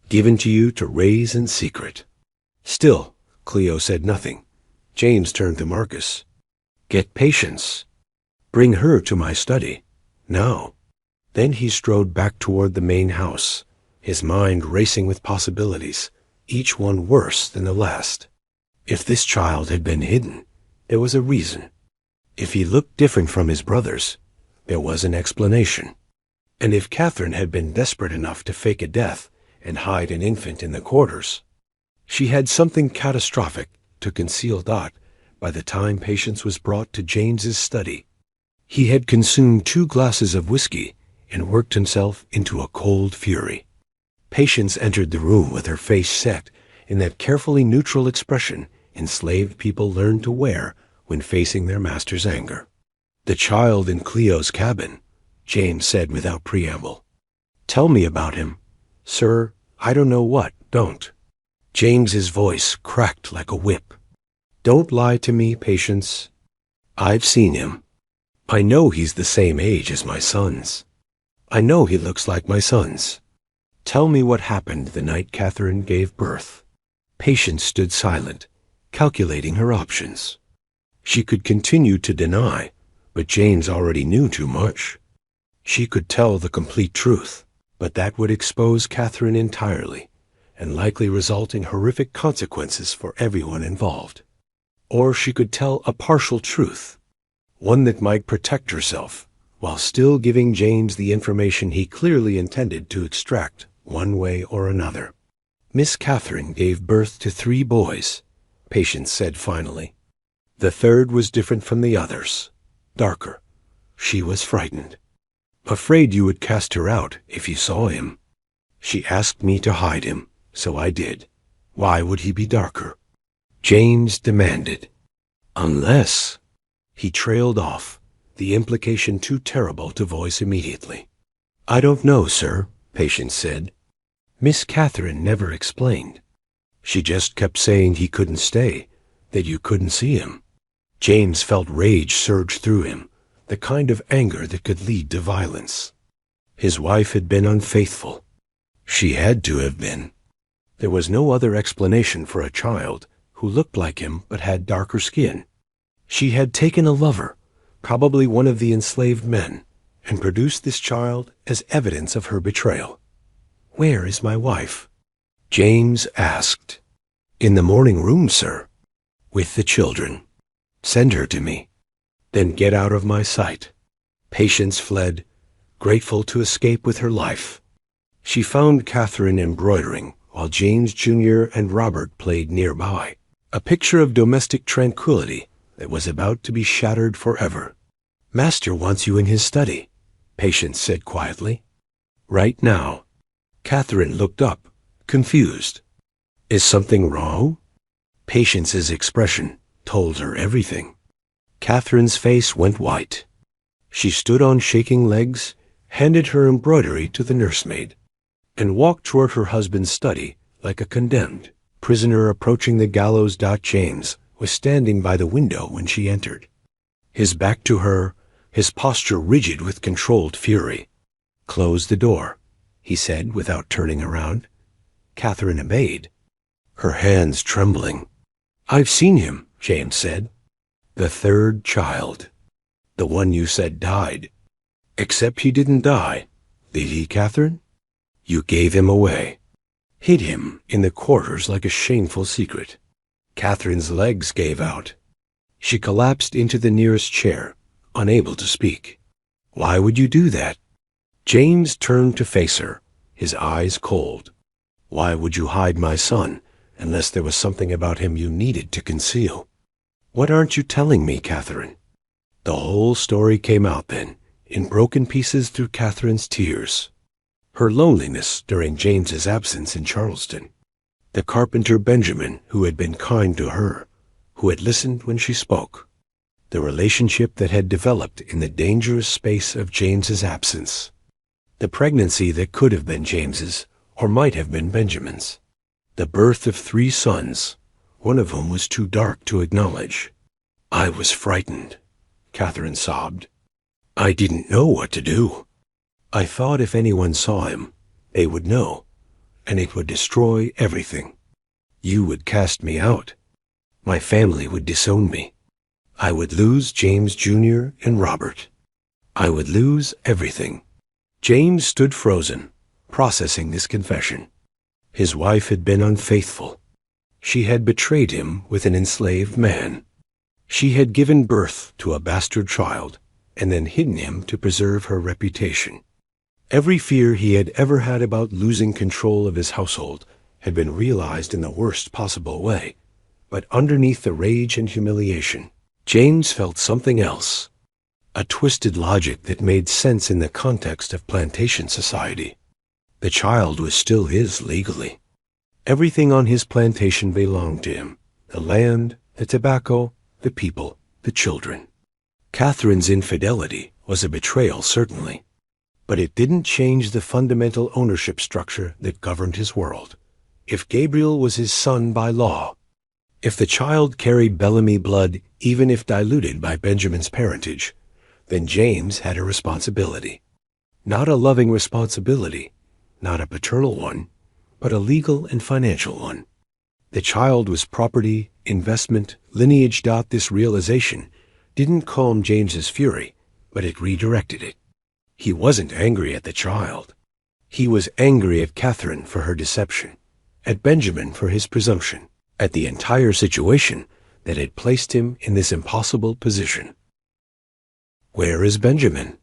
[SPEAKER 1] given to you to raise in secret. Still, Cleo said nothing. James turned to Marcus. Get Patience. Bring her to my study. Now. Then he strode back toward the main house, his mind racing with possibilities, each one worse than the last. If this child had been hidden, there was a reason. If he looked different from his brothers, there was an explanation. And if Catherine had been desperate enough to fake a death and hide an infant in the quarters, she had something catastrophic to conceal. By the time Patience was brought to James's study, he had consumed 2 glasses of whiskey and worked himself into a cold fury. Patience entered the room with her face set in that carefully neutral expression enslaved people learned to wear when facing their master's anger. The child in Cleo's cabin, James said without preamble. Tell me about him. Sir, I don't know what, don't. James's voice cracked like a whip. Don't lie to me, Patience. I've seen him. I know he's the same age as my sons. I know he looks like my sons. Tell me what happened the night Catherine gave birth. Patience stood silent, calculating her options. She could continue to deny, but James already knew too much. She could tell the complete truth, but that would expose Catherine entirely, and likely result in horrific consequences for everyone involved. Or she could tell a partial truth, one that might protect herself, while still giving James the information he clearly intended to extract one way or another. Miss Catherine gave birth to 3 boys, Patience said finally. The third was different from the others, darker. She was frightened. Afraid you would cast her out if you saw him. She asked me to hide him, so I did. Why would he be darker? James demanded. Unless... He trailed off, the implication too terrible to voice immediately. I don't know, sir, Patience said. Miss Catherine never explained. She just kept saying he couldn't stay, that you couldn't see him. James felt rage surge through him, the kind of anger that could lead to violence. His wife had been unfaithful. She had to have been. There was no other explanation for a child who looked like him but had darker skin. She had taken a lover, probably one of the enslaved men, and produced this child as evidence of her betrayal. Where is my wife? James asked. In the morning room, sir. With the children. Send her to me. Then get out of my sight. Patience fled, grateful to escape with her life. She found Catherine embroidering while James Jr. and Robert played nearby, a picture of domestic tranquility that was about to be shattered forever. Master wants you in his study, Patience said quietly. Right now. Catherine looked up, confused. Is something wrong? Patience's expression told her everything. Catherine's face went white. She stood on shaking legs, handed her embroidery to the nursemaid, and walked toward her husband's study like a condemned prisoner approaching the gallows. James was standing by the window when she entered, his back to her, his posture rigid with controlled fury. Close the door, he said without turning around. Catherine obeyed, her hands trembling. I've seen him, James said. The third child. The one you said died. Except he didn't die. Did he, Catherine? You gave him away. Hid him in the quarters like a shameful secret. Catherine's legs gave out. She collapsed into the nearest chair, unable to speak. Why would you do that? James turned to face her, his eyes cold. Why would you hide my son, unless there was something about him you needed to conceal? What aren't you telling me, Catherine? The whole story came out then, in broken pieces through Catherine's tears. Her loneliness during James's absence in Charleston. The carpenter Benjamin who had been kind to her, who had listened when she spoke. The relationship that had developed in the dangerous space of James's absence. The pregnancy that could have been James's, or might have been Benjamin's. The birth of 3 sons, one of whom was too dark to acknowledge. I was frightened, Catherine sobbed. I didn't know what to do. I thought if anyone saw him, they would know, and it would destroy everything. You would cast me out. My family would disown me. I would lose James Jr. and Robert. I would lose everything. James stood frozen, processing this confession. His wife had been unfaithful. She had betrayed him with an enslaved man. She had given birth to a bastard child and then hidden him to preserve her reputation. Every fear he had ever had about losing control of his household had been realized in the worst possible way. But underneath the rage and humiliation, James felt something else. A twisted logic that made sense in the context of plantation society. The child was still his legally. Everything on his plantation belonged to him. The land, the tobacco, the people, the children. Catherine's infidelity was a betrayal, certainly. But it didn't change the fundamental ownership structure that governed his world. If Gabriel was his son by law, if the child carried Bellamy blood, even if diluted by Benjamin's parentage, then James had a responsibility. Not a loving responsibility, not a paternal one, but a legal and financial one. The child was property, investment, lineage. This realization didn't calm James's fury, but it redirected it. He wasn't angry at the child. He was angry at Catherine for her deception, at Benjamin for his presumption, at the entire situation that had placed him in this impossible position. "Where is Benjamin?"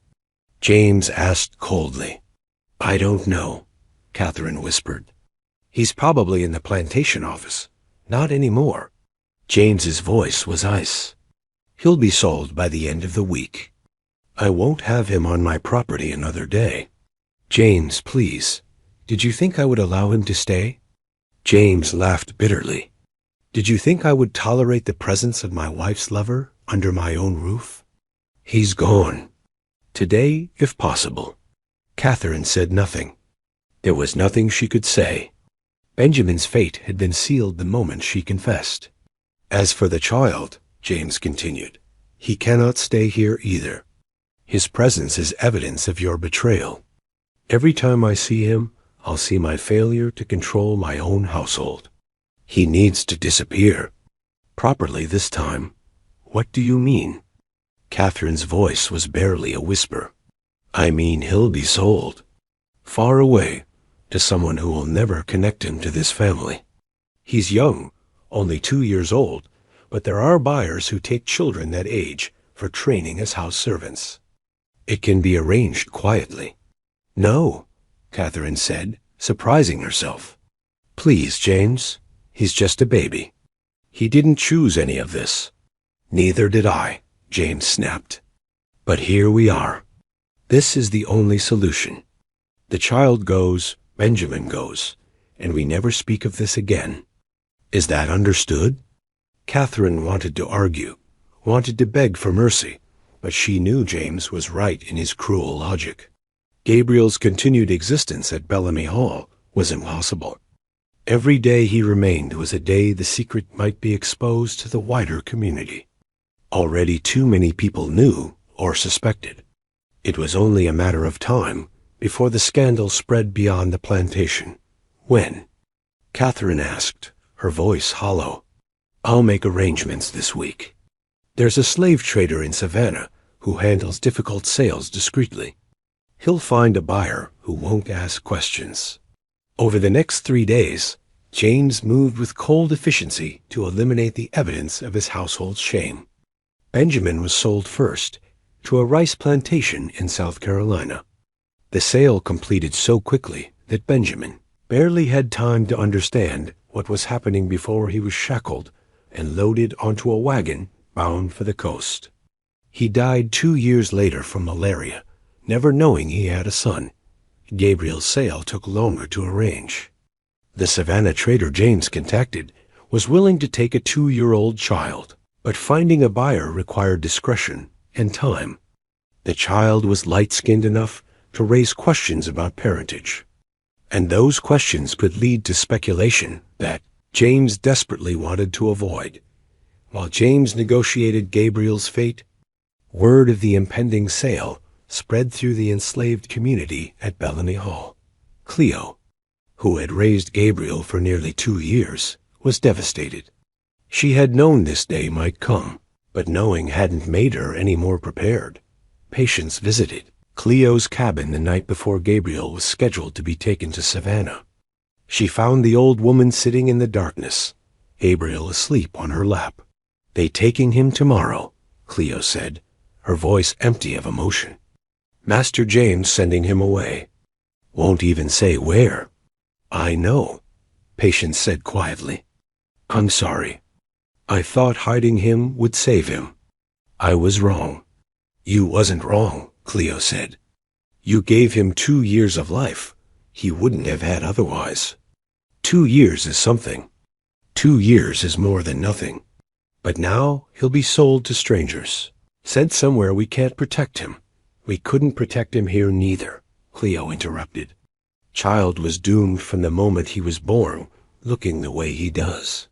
[SPEAKER 1] James asked coldly. "I don't know," Catherine whispered. "He's probably in the plantation office." "Not anymore." James's voice was ice. "He'll be sold by the end of the week. I won't have him on my property another day." "James, please. Did you think I would allow him to stay?" James laughed bitterly. "Did you think I would tolerate the presence of my wife's lover under my own roof? He's gone. Today, if possible." Catherine said nothing. There was nothing she could say. Benjamin's fate had been sealed the moment she confessed. "As for the child," James continued, "he cannot stay here either. His presence is evidence of your betrayal. Every time I see him, I'll see my failure to control my own household. He needs to disappear. Properly this time." "What do you mean?" Catherine's voice was barely a whisper. "I mean he'll be sold. Far away, to someone who will never connect him to this family. He's young, only 2 years old, but there are buyers who take children that age for training as house servants. It can be arranged quietly." "No," Catherine said, surprising herself. "Please, James, he's just a baby. He didn't choose any of this." "Neither did I," James snapped. "But here we are. This is the only solution. The child goes, Benjamin goes, and we never speak of this again. Is that understood?" Catherine wanted to argue, wanted to beg for mercy, but she knew James was right in his cruel logic. Gabriel's continued existence at Bellamy Hall was impossible. Every day he remained was a day the secret might be exposed to the wider community. Already too many people knew or suspected. It was only a matter of time before the scandal spread beyond the plantation. "When?" Catherine asked, her voice hollow. "I'll make arrangements this week. There's a slave trader in Savannah who handles difficult sales discreetly. He'll find a buyer who won't ask questions." Over the next 3 days, James moved with cold efficiency to eliminate the evidence of his household's shame. Benjamin was sold first, to a rice plantation in South Carolina. The sale completed so quickly that Benjamin barely had time to understand what was happening before he was shackled and loaded onto a wagon bound for the coast. He died 2 years later from malaria, never knowing he had a son. Gabriel's sale took longer to arrange. The Savannah trader James contacted was willing to take a 2-year-old child, but finding a buyer required discretion and time. The child was light-skinned enough to raise questions about parentage, and those questions could lead to speculation that James desperately wanted to avoid. While James negotiated Gabriel's fate, word of the impending sale spread through the enslaved community at Bellamy Hall. Cleo, who had raised Gabriel for nearly 2 years, was devastated. She had known this day might come, but knowing hadn't made her any more prepared. Patients visited Cleo's cabin the night before Gabriel was scheduled to be taken to Savannah. She found the old woman sitting in the darkness, Gabriel asleep on her lap. "They taking him tomorrow," Cleo said, her voice empty of emotion. "Master James sending him away. Won't even say where." "I know," Patience said quietly. "I'm sorry. I thought hiding him would save him. I was wrong." "You wasn't wrong," Cleo said. "You gave him 2 years of life he wouldn't have had otherwise. 2 years is something. 2 years is more than nothing. But now he'll be sold to strangers, sent somewhere we can't protect him. We couldn't protect him here neither. Cleo interrupted. Child was doomed from the moment he was born, looking the way he does.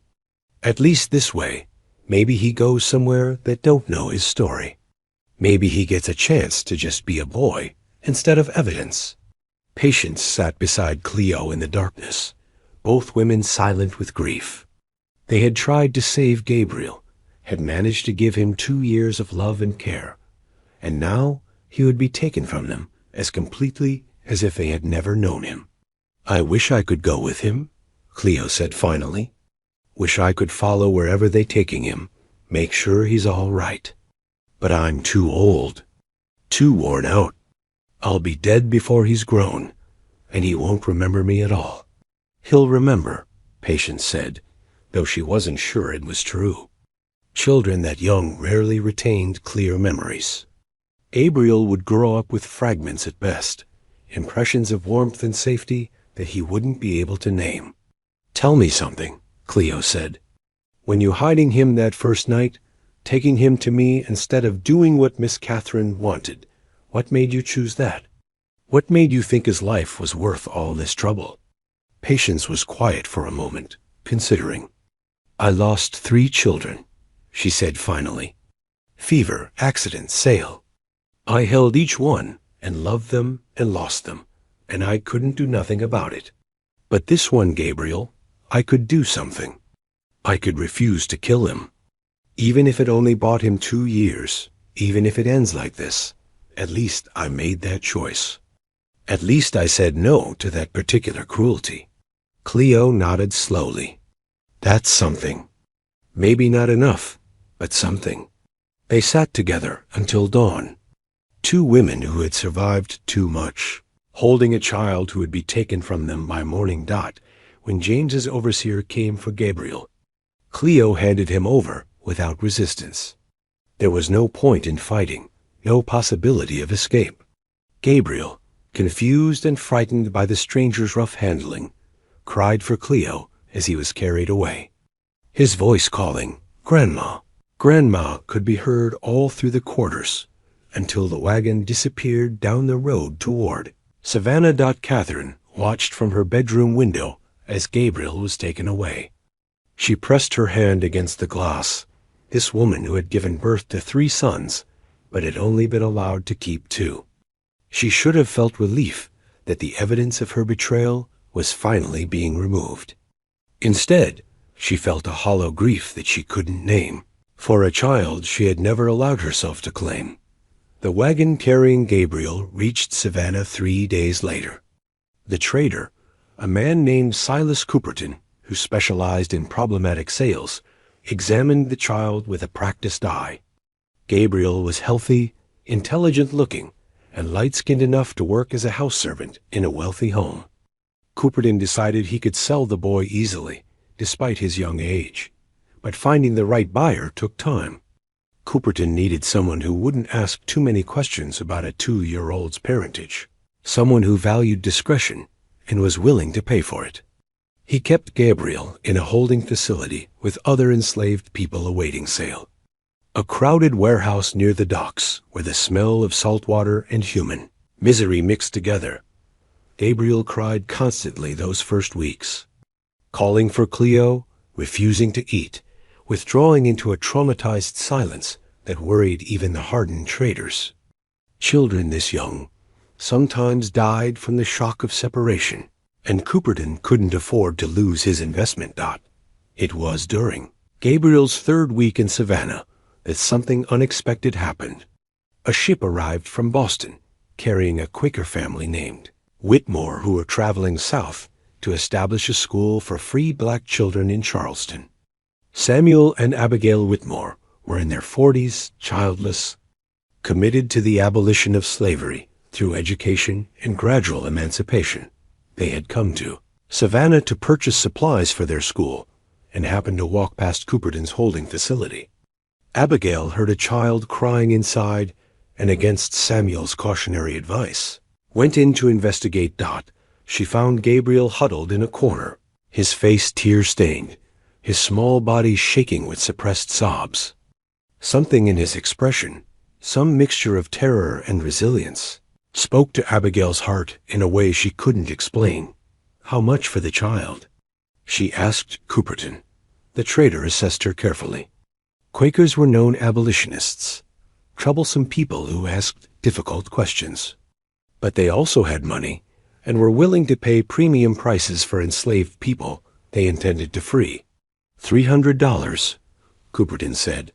[SPEAKER 1] At least this way, maybe he goes somewhere that don't know his story. Maybe he gets a chance to just be a boy instead of evidence. Patience sat beside Cleo in the darkness, both women silent with grief. They had tried to save Gabriel, had managed to give him 2 years of love and care, and now he would be taken from them as completely as if they had never known him. I wish I could go with him, Cleo said finally. Wish I could follow wherever they're taking him, make sure he's all right. But I'm too old, too worn out. I'll be dead before he's grown, and he won't remember me at all. He'll remember, Patience said, though she wasn't sure it was true. Children that young rarely retained clear memories. Gabriel would grow up with fragments at best, impressions of warmth and safety that he wouldn't be able to name. Tell me something, Cleo said. When you hiding him that first night, taking him to me instead of doing what Miss Catherine wanted, what made you choose that? What made you think his life was worth all this trouble? Patience was quiet for a moment, considering. I lost 3 children, she said finally. Fever, accident, sale. I held each one and loved them and lost them, and I couldn't do nothing about it. But this one, Gabriel, I could do something. I could refuse to kill him. Even if it only bought him 2 years, even if it ends like this, at least I made that choice. At least I said no to that particular cruelty. Cleo nodded slowly. That's something. Maybe not enough, but something. They sat together until dawn. 2 women who had survived too much, holding a child who would be taken from them by morning dot when James's overseer came for Gabriel. Cleo handed him over without resistance. There was no point in fighting, no possibility of escape. Gabriel, confused and frightened by the stranger's rough handling, cried for Cleo as he was carried away. His voice calling, "Grandma." Grandma could be heard all through the quarters until the wagon disappeared down the road toward. Savannah. Catherine watched from her bedroom window as Gabriel was taken away. She pressed her hand against the glass, this woman who had given birth to 3 sons, but had only been allowed to keep 2. She should have felt relief that the evidence of her betrayal was finally being removed. Instead, she felt a hollow grief that she couldn't name. For a child she had never allowed herself to claim. The wagon carrying Gabriel reached Savannah 3 days later. The trader, a man named Silas Cooperton, who specialized in problematic sales, examined the child with a practiced eye. Gabriel was healthy, intelligent-looking, and light-skinned enough to work as a house servant in a wealthy home. Cooperton decided he could sell the boy easily, despite his young age. But finding the right buyer took time. Cooperton needed someone who wouldn't ask too many questions about a 2-year-old's parentage, someone who valued discretion and was willing to pay for it. He kept Gabriel in a holding facility with other enslaved people awaiting sale. A crowded warehouse near the docks where the smell of salt water and human misery mixed together. Gabriel cried constantly those first weeks, calling for Cleo, refusing to eat, withdrawing into a traumatized silence that worried even the hardened traders. Children this young sometimes died from the shock of separation, and Cooperton couldn't afford to lose his investment. It was during Gabriel's 3rd week in Savannah that something unexpected happened. A ship arrived from Boston, carrying a Quaker family named Whitmore who were traveling south to establish a school for free black children in Charleston. Samuel and Abigail Whitmore were in their 40s, childless, committed to the abolition of slavery through education and gradual emancipation. They had come to Savannah to purchase supplies for their school and happened to walk past Cooperton's holding facility. Abigail heard a child crying inside and, against Samuel's cautionary advice, went in to investigate. She found Gabriel huddled in a corner, his face tear-stained, his small body shaking with suppressed sobs. Something in his expression, some mixture of terror and resilience, spoke to Abigail's heart in a way she couldn't explain. How much for the child? She asked Cooperton. The trader assessed her carefully. Quakers were known abolitionists, troublesome people who asked difficult questions. But they also had money and were willing to pay premium prices for enslaved people they intended to free. $300, Cooperton said.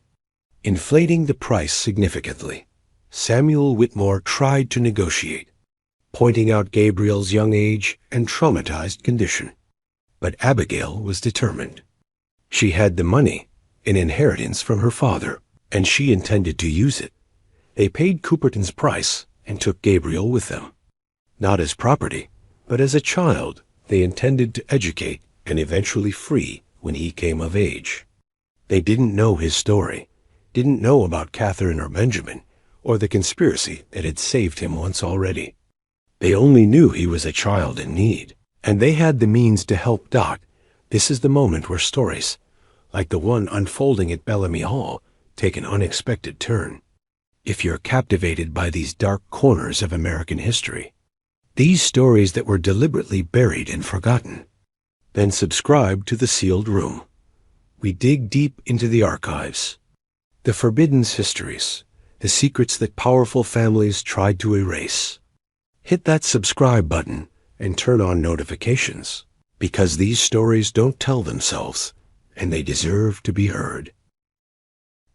[SPEAKER 1] Inflating the price significantly, Samuel Whitmore tried to negotiate, pointing out Gabriel's young age and traumatized condition. But Abigail was determined. She had the money, an inheritance from her father, and she intended to use it. They paid Cooperton's price and took Gabriel with them. Not as property, but as a child they intended to educate and eventually free when he came of age. They didn't know his story, didn't know about Catherine or Benjamin, or the conspiracy that had saved him once already. They only knew he was a child in need, and they had the means to help Dot. This is the moment where stories, like the one unfolding at Bellamy Hall, take an unexpected turn. If you're captivated by these dark corners of American history, these stories that were deliberately buried and forgotten, then subscribe to The Sealed Room. We dig deep into the archives, the forbidden histories, the secrets that powerful families tried to erase. Hit that subscribe button and turn on notifications, because these stories don't tell themselves, and they deserve to be heard.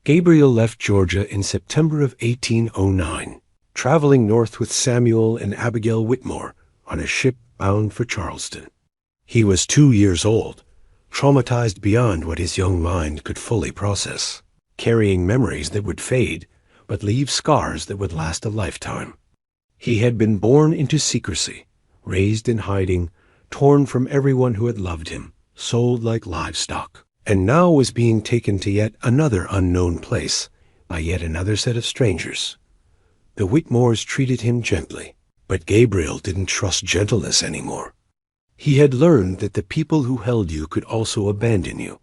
[SPEAKER 1] Gabriel left Georgia in September of 1809, traveling north with Samuel and Abigail Whitmore on a ship bound for Charleston. He was 2 years old, traumatized beyond what his young mind could fully process, carrying memories that would fade, but leave scars that would last a lifetime. He had been born into secrecy, raised in hiding, torn from everyone who had loved him, sold like livestock, and now was being taken to yet another unknown place by yet another set of strangers. The Whitmores treated him gently, but Gabriel didn't trust gentleness anymore. He had learned that the people who held you could also abandon you,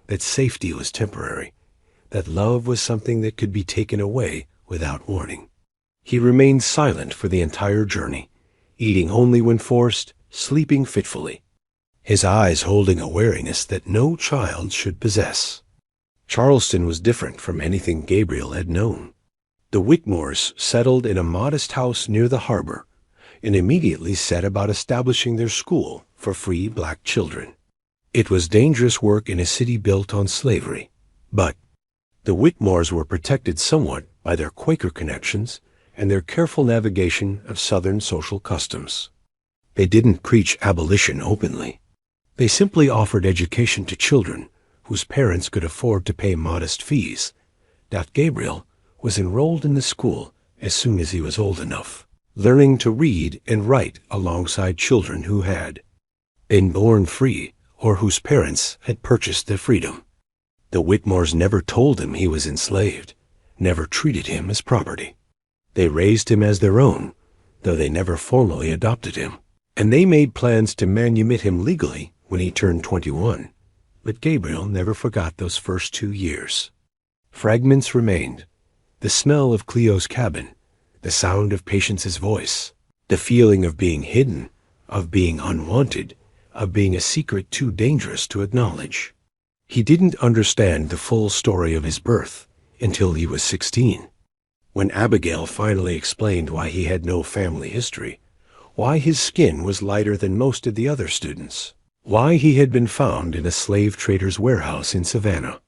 [SPEAKER 1] that safety was temporary, that love was something that could be taken away without warning. He remained silent for the entire journey, eating only when forced, sleeping fitfully, his eyes holding a wariness that no child should possess. Charleston was different from anything Gabriel had known. The Whitmores settled in a modest house near the harbor and immediately set about establishing their school for free black children. It was dangerous work in a city built on slavery, but the Whitmores were protected somewhat by their Quaker connections and their careful navigation of Southern social customs. They didn't preach abolition openly. They simply offered education to children whose parents could afford to pay modest fees. Gabriel was enrolled in the school as soon as he was old enough, learning to read and write alongside children who had been born free or whose parents had purchased their freedom. The Whitmores never told him he was enslaved, never treated him as property. They raised him as their own, though they never formally adopted him, and they made plans to manumit him legally when he turned 21. But Gabriel never forgot those first 2 years. Fragments remained: the smell of Cleo's cabin, the sound of Patience's voice, the feeling of being hidden, of being unwanted, of being a secret too dangerous to acknowledge. He didn't understand the full story of his birth until he was 16. When Abigail finally explained why he had no family history, why his skin was lighter than most of the other students, why he had been found in a slave trader's warehouse in Savannah,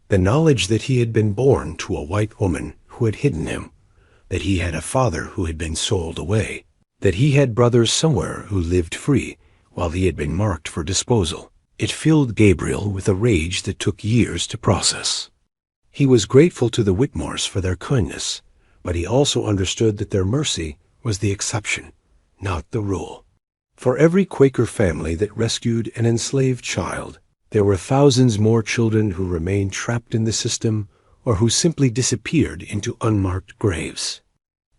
[SPEAKER 1] the knowledge that he had been born to a white woman who had hidden him, that he had a father who had been sold away, that he had brothers somewhere who lived free while he had been marked for disposal, it filled Gabriel with a rage that took years to process. He was grateful to the Whitmores for their kindness, but he also understood that their mercy was the exception, not the rule. For every Quaker family that rescued an enslaved child, there were thousands more children who remained trapped in the system or who simply disappeared into unmarked graves.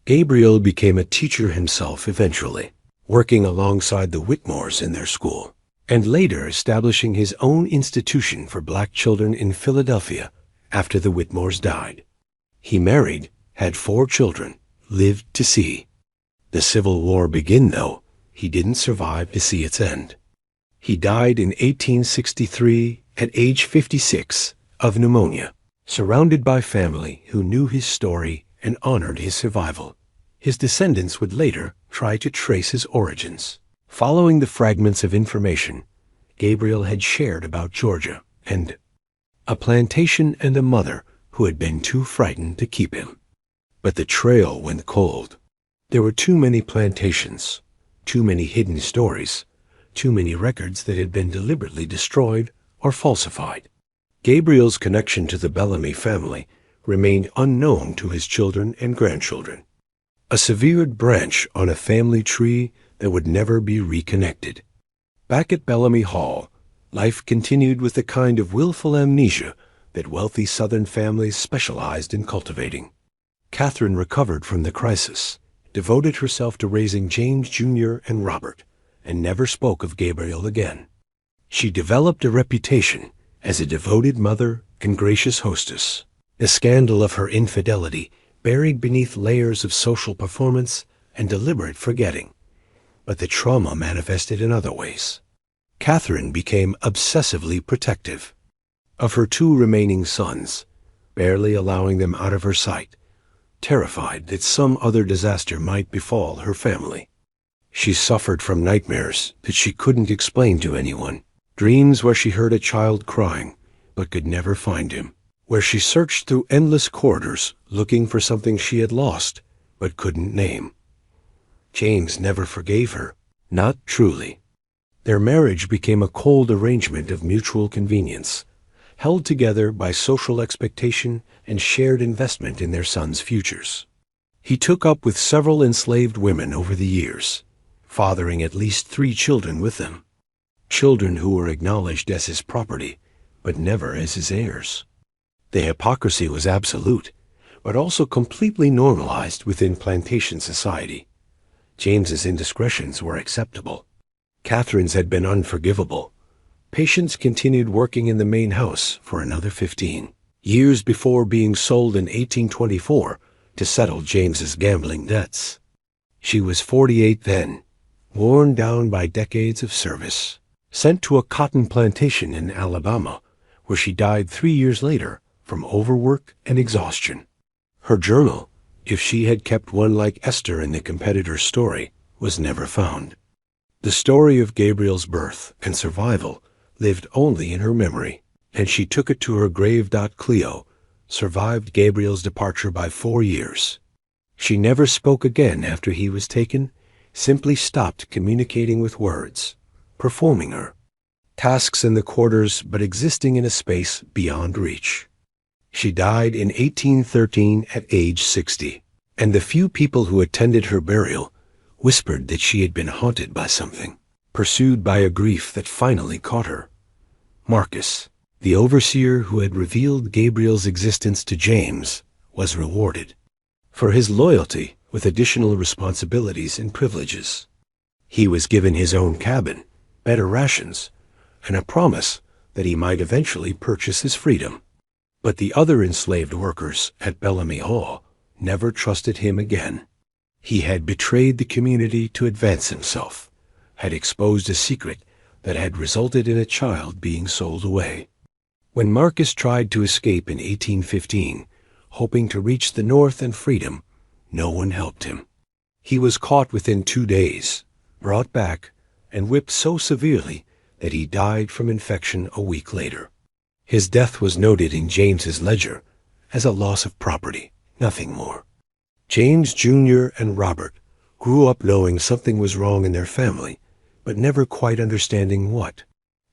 [SPEAKER 1] Gabriel became a teacher himself eventually, working alongside the Whitmores in their school, and later establishing his own institution for black children in Philadelphia after the Whitmores died. He married, had 4 children, lived to see The Civil War began, though. He didn't survive to see its end. He died in 1863 at age 56 of pneumonia, surrounded by family who knew his story and honored his survival. His descendants would later try to trace his origins. Following the fragments of information Gabriel had shared about Georgia and a plantation and a mother who had been too frightened to keep him. But the trail went cold. There were too many plantations, too many hidden stories, too many records that had been deliberately destroyed or falsified. Gabriel's connection to the Bellamy family remained unknown to his children and grandchildren, a severed branch on a family tree that would never be reconnected. Back at Bellamy Hall, life continued with the kind of willful amnesia that wealthy Southern families specialized in cultivating. Catherine recovered from the crisis, devoted herself to raising James Jr. and Robert, and never spoke of Gabriel again. She developed a reputation as a devoted mother and gracious hostess. The scandal of her infidelity buried beneath layers of social performance and deliberate forgetting. But the trauma manifested in other ways. Catherine became obsessively protective of her two remaining sons, barely allowing them out of her sight, terrified that some other disaster might befall her family. She suffered from nightmares that she couldn't explain to anyone, dreams where she heard a child crying but could never find him, where she searched through endless corridors looking for something she had lost but couldn't name. James never forgave her, not truly. Their marriage became a cold arrangement of mutual convenience, held together by social expectation and shared investment in their sons' futures. He took up with several enslaved women over the years, fathering at least 3 children with them, children who were acknowledged as his property, but never as his heirs. The hypocrisy was absolute, but also completely normalized within plantation society. James's indiscretions were acceptable. Catherine's had been unforgivable. Patience continued working in the main house for another 15 years before being sold in 1824 to settle James's gambling debts. She was 48 then, worn down by decades of service, sent to a cotton plantation in Alabama, where she died 3 years later from overwork and exhaustion. Her journal, if she had kept one like Esther in the competitor's story, was never found. The story of Gabriel's birth and survival lived only in her memory, and she took it to her grave. Cleo survived Gabriel's departure by 4 years. She never spoke again after he was taken, simply stopped communicating with words, performing her tasks in the quarters but existing in a space beyond reach. She died in 1813 at age 60, and the few people who attended her burial whispered that she had been haunted by something, pursued by a grief that finally caught her. Marcus, the overseer who had revealed Gabriel's existence to James, was rewarded for his loyalty with additional responsibilities and privileges. He was given his own cabin, better rations, and a promise that he might eventually purchase his freedom. But the other enslaved workers at Bellamy Hall never trusted him again. He had betrayed the community to advance himself, had exposed a secret that had resulted in a child being sold away. When Marcus tried to escape in 1815, hoping to reach the North and freedom, no one helped him. He was caught within 2 days, brought back, and whipped so severely that he died from infection a week later. His death was noted in James's ledger as a loss of property, nothing more. James Jr. and Robert grew up knowing something was wrong in their family, but never quite understanding what.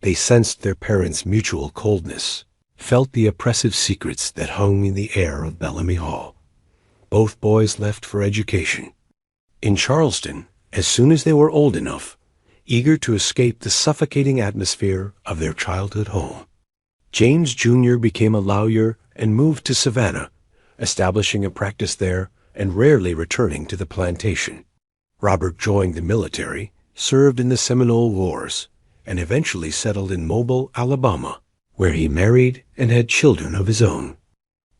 [SPEAKER 1] They sensed their parents' mutual coldness, felt the oppressive secrets that hung in the air of Bellamy Hall. Both boys left for education in Charleston as soon as they were old enough, eager to escape the suffocating atmosphere of their childhood home. James Jr. became a lawyer and moved to Savannah, establishing a practice there and rarely returning to the plantation. Robert joined the military, served in the Seminole Wars, and eventually settled in Mobile, Alabama, where he married and had children of his own.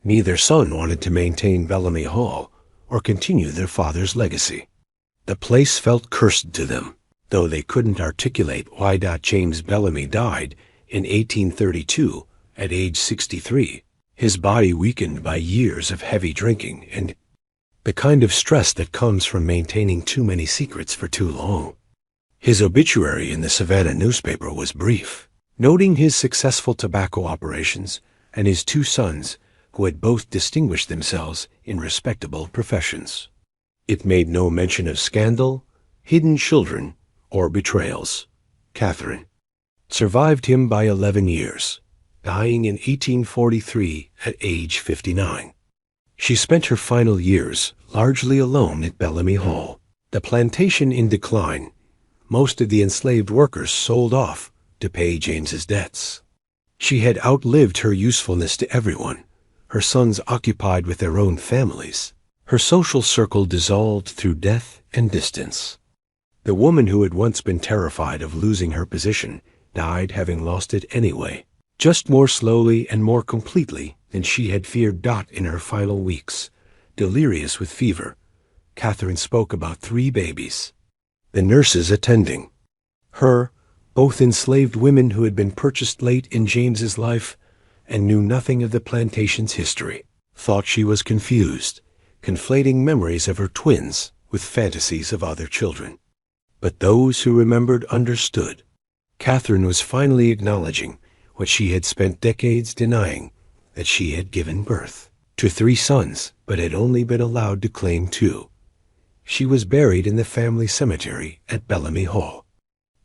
[SPEAKER 1] Neither son wanted to maintain Bellamy Hall or continue their father's legacy. The place felt cursed to them, though they couldn't articulate why. James Bellamy died in 1832 at age 63, his body weakened by years of heavy drinking and the kind of stress that comes from maintaining too many secrets for too long. His obituary in the Savannah newspaper was brief, noting his successful tobacco operations and his two sons, who had both distinguished themselves in respectable professions. It made no mention of scandal, hidden children, or betrayals. Catherine survived him by 11 years, dying in 1843 at age 59. She spent her final years largely alone at Bellamy Hall. The plantation in decline, most of the enslaved workers sold off to pay James's debts. She had outlived her usefulness to everyone, her sons occupied with their own families. Her social circle dissolved through death and distance. The woman who had once been terrified of losing her position died having lost it anyway, just more slowly and more completely than she had feared. In her final weeks, delirious with fever, Catherine spoke about 3 babies, the nurses attending her, both enslaved women who had been purchased late in James's life and knew nothing of the plantation's history, thought she was confused, conflating memories of her twins with fantasies of other children. But those who remembered understood. Catherine was finally acknowledging what she had spent decades denying, that she had given birth to 3 sons, but had only been allowed to claim 2. She was buried in the family cemetery at Bellamy Hall,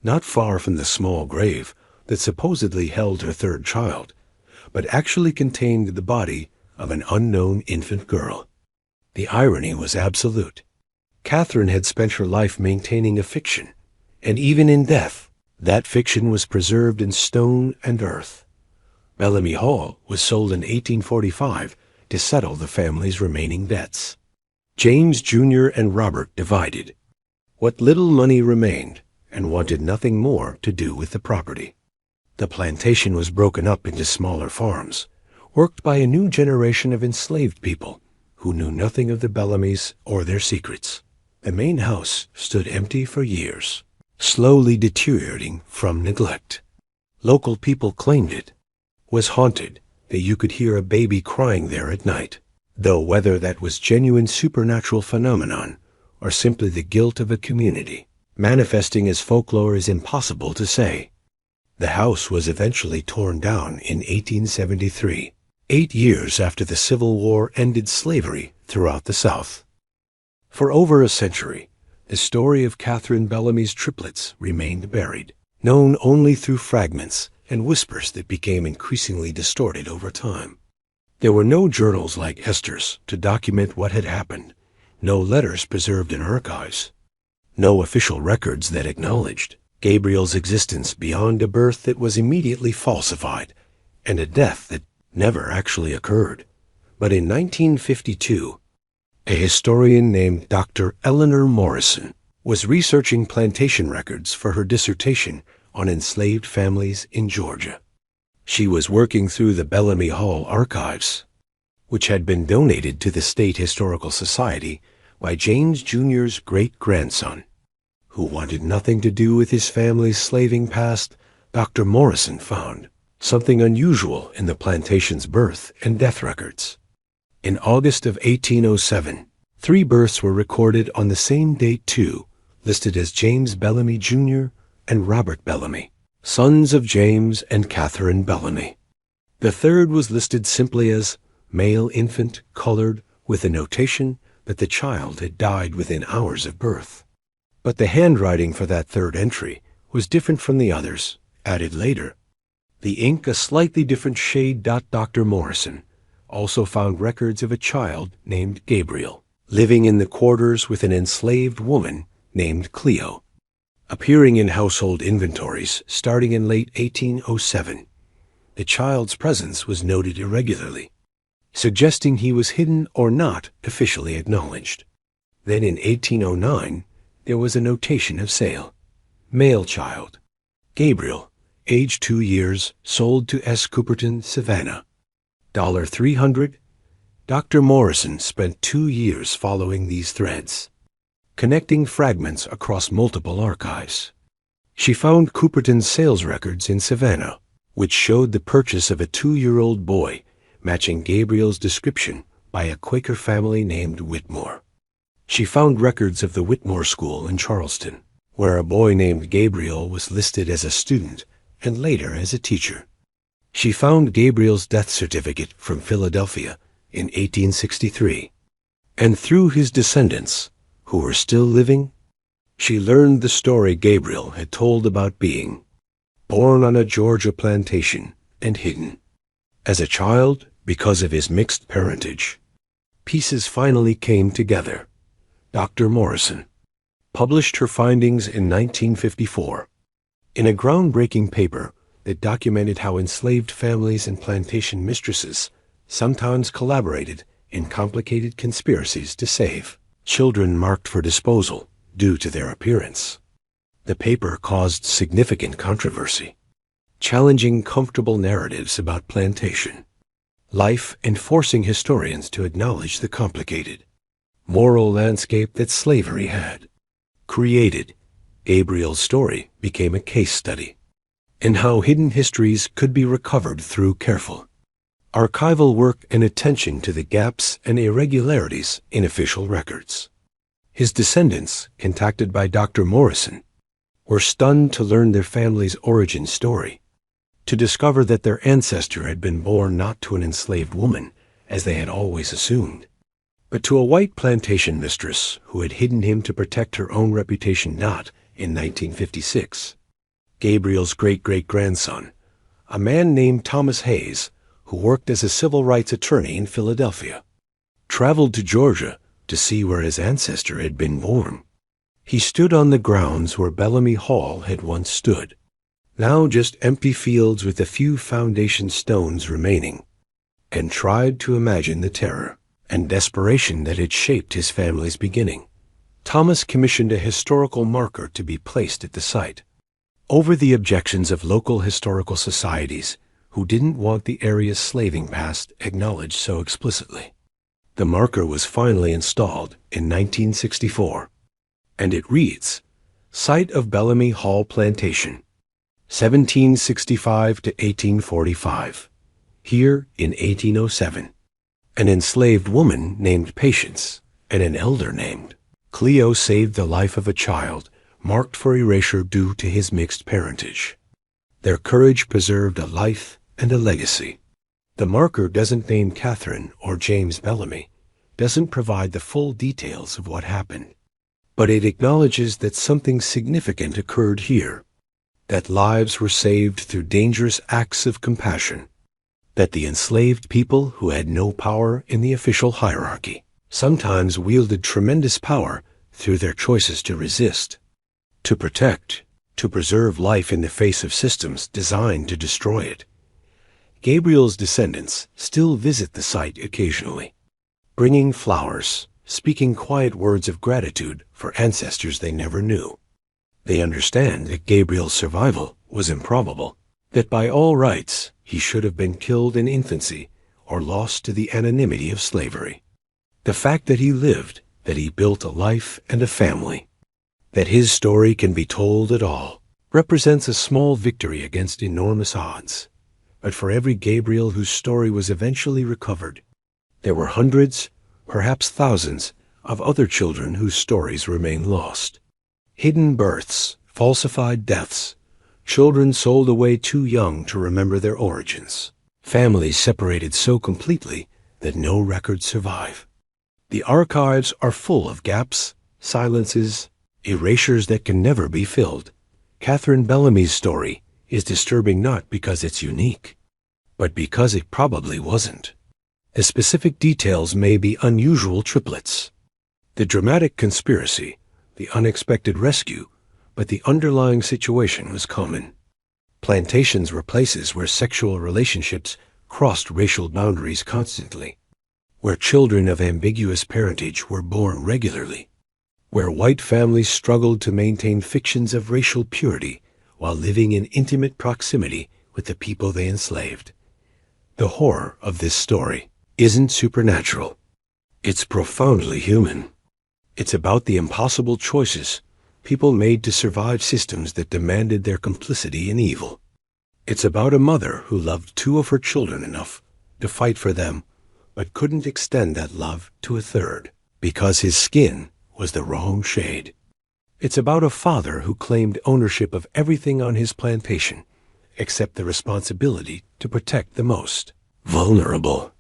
[SPEAKER 1] not far from the small grave that supposedly held her 3rd child, but actually contained the body of an unknown infant girl. The irony was absolute. Catherine had spent her life maintaining a fiction, and even in death, that fiction was preserved in stone and earth. Bellamy Hall was sold in 1845 to settle the family's remaining debts. James Jr. and Robert divided what little money remained and wanted nothing more to do with the property. The plantation was broken up into smaller farms, worked by a new generation of enslaved people who knew nothing of the Bellamys or their secrets. The main house stood empty for years, slowly deteriorating from neglect. Local people claimed it was haunted, that you could hear a baby crying there at night, though whether that was genuine supernatural phenomenon or simply the guilt of a community manifesting as folklore is impossible to say. The house was eventually torn down in 1873, 8 years after the Civil War ended slavery throughout the South. For over a century, the story of Catherine Bellamy's triplets remained buried, known only through fragments and whispers that became increasingly distorted over time. There were no journals like Esther's to document what had happened, no letters preserved in archives, no official records that acknowledged Gabriel's existence beyond a birth that was immediately falsified and a death that never actually occurred. But in 1952, a historian named Dr. Eleanor Morrison was researching plantation records for her dissertation on enslaved families in Georgia. She was working through the Bellamy Hall archives, which had been donated to the State Historical Society by James Jr.'s great-grandson, who wanted nothing to do with his family's slaving past. Dr. Morrison found something unusual in the plantation's birth and death records. In August of 1807, 3 births were recorded on the same date too, listed as James Bellamy Jr. and Robert Bellamy, sons of James and Catherine Bellamy. The 3rd was listed simply as male infant, colored, with a notation that the child had died within hours of birth. But the handwriting for that 3rd entry was different from the others, added later. The ink a slightly different shade. Dr. Morrison also found records of a child named Gabriel, living in the quarters with an enslaved woman named Cleo, appearing in household inventories starting in late 1807. The child's presence was noted irregularly, suggesting he was hidden or not officially acknowledged. Then in 1809, there was a notation of sale. Male child, Gabriel, age 2 years, sold to S. Cooperton, Savannah. $300. Dr. Morrison spent 2 years following these threads. connecting fragments across multiple archives. She found Cooperton's sales records in Savannah, which showed the purchase of a 2-year-old boy, matching Gabriel's description by a Quaker family named Whitmore. She found records of the Whitmore School in Charleston, where a boy named Gabriel was listed as a student and later as a teacher. She found Gabriel's death certificate from Philadelphia in 1863, and through his descendants, who were still living, she learned the story Gabriel had told about being born on a Georgia plantation and hidden. As a child, because of his mixed parentage, pieces finally came together. Dr. Morrison published her findings in 1954 in a groundbreaking paper that documented how enslaved families and plantation mistresses sometimes collaborated in complicated conspiracies to save children marked for disposal due to their appearance. The paper caused significant controversy, challenging comfortable narratives about plantation life and forcing historians to acknowledge the complicated moral landscape that slavery had created. Gabriel's story became a case study in how hidden histories could be recovered through careful archival work and attention to the gaps and irregularities in official records. His descendants, contacted by Dr. Morrison, were stunned to learn their family's origin story, to discover that their ancestor had been born not to an enslaved woman, as they had always assumed, but to a white plantation mistress who had hidden him to protect her own reputation not in 1956. Gabriel's great-great-grandson, a man named Thomas Hayes, who worked as a civil rights attorney in Philadelphia, traveled to Georgia to see where his ancestor had been born. He stood on the grounds where Bellamy Hall had once stood, now just empty fields with a few foundation stones remaining, and tried to imagine the terror and desperation that had shaped his family's beginning. Thomas commissioned a historical marker to be placed at the site, over the objections of local historical societies who didn't want the area's slaving past acknowledged so explicitly. The marker was finally installed in 1964, and it reads, Site of Bellamy Hall Plantation, 1765 to 1845. Here, in 1807, an enslaved woman named Patience and an elder named Cleo saved the life of a child marked for erasure due to his mixed parentage. Their courage preserved a life and a legacy. The marker doesn't name Catherine or James Bellamy, doesn't provide the full details of what happened, but it acknowledges that something significant occurred here, that lives were saved through dangerous acts of compassion, that the enslaved people who had no power in the official hierarchy sometimes wielded tremendous power through their choices to resist, to protect, to preserve life in the face of systems designed to destroy it. Gabriel's descendants still visit the site occasionally, bringing flowers, speaking quiet words of gratitude for ancestors they never knew. They understand that Gabriel's survival was improbable, that by all rights he should have been killed in infancy or lost to the anonymity of slavery. The fact that he lived, that he built a life and a family, that his story can be told at all, represents a small victory against enormous odds. But for every Gabriel whose story was eventually recovered, there were hundreds, perhaps thousands, of other children whose stories remain lost. Hidden births, falsified deaths, children sold away too young to remember their origins, families separated so completely that no records survive. The archives are full of gaps, silences, erasures that can never be filled. Catherine Bellamy's story is disturbing not because it's unique, but because it probably wasn't. The specific details may be unusual triplets. The dramatic conspiracy, the unexpected rescue, but the underlying situation was common. Plantations were places where sexual relationships crossed racial boundaries constantly, where children of ambiguous parentage were born regularly, where white families struggled to maintain fictions of racial purity while living in intimate proximity with the people they enslaved. The horror of this story isn't supernatural. It's profoundly human. It's about the impossible choices people made to survive systems that demanded their complicity in evil. It's about a mother who loved two of her children enough to fight for them, but couldn't extend that love to a third because his skin was the wrong shade. It's about a father who claimed ownership of everything on his plantation, except the responsibility to protect the most vulnerable.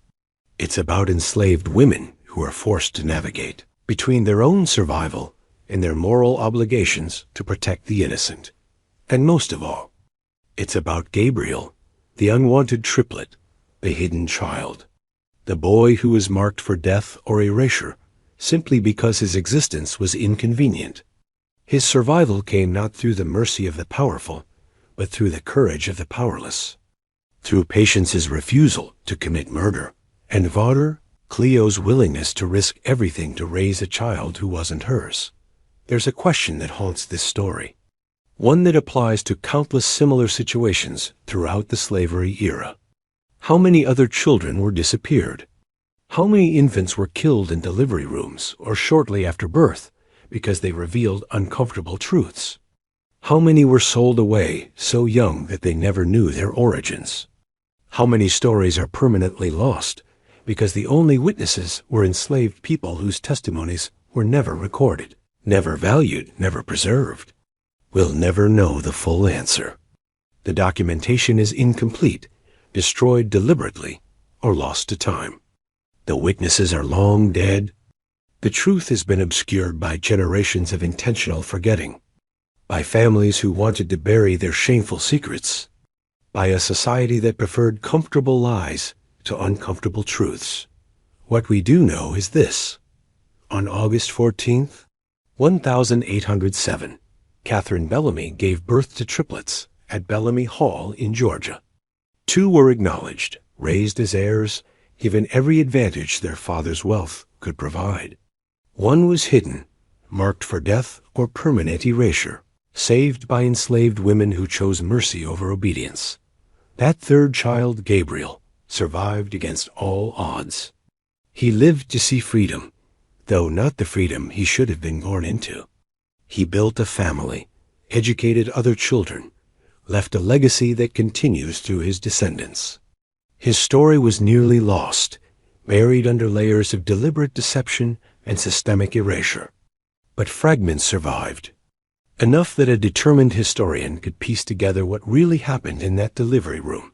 [SPEAKER 1] It's about enslaved women who are forced to navigate between their own survival and their moral obligations to protect the innocent. And most of all, it's about Gabriel, the unwanted triplet, the hidden child, the boy who was marked for death or erasure simply because his existence was inconvenient. His survival came not through the mercy of the powerful, but through the courage of the powerless, through Patience's refusal to commit murder, and Vauder, Cleo's willingness to risk everything to raise a child who wasn't hers. There's a question that haunts this story, one that applies to countless similar situations throughout the slavery era. How many other children were disappeared? How many infants were killed in delivery rooms or shortly after birth because they revealed uncomfortable truths? How many were sold away so young that they never knew their origins? How many stories are permanently lost because the only witnesses were enslaved people whose testimonies were never recorded, never valued, never preserved? We'll never know the full answer. The documentation is incomplete, destroyed deliberately, or lost to time. The witnesses are long dead. The truth has been obscured by generations of intentional forgetting, by families who wanted to bury their shameful secrets, by a society that preferred comfortable lies to uncomfortable truths. What we do know is this. On August 14th, 1807, Catherine Bellamy gave birth to triplets at Bellamy Hall in Georgia. Two were acknowledged, raised as heirs, given every advantage their father's wealth could provide. One was hidden, marked for death or permanent erasure, saved by enslaved women who chose mercy over obedience. That third child, Gabriel, survived against all odds. He lived to see freedom, though not the freedom he should have been born into. He built a family, educated other children, left a legacy that continues through his descendants. His story was nearly lost, buried under layers of deliberate deception and systemic erasure. But fragments survived, enough that a determined historian could piece together what really happened in that delivery room,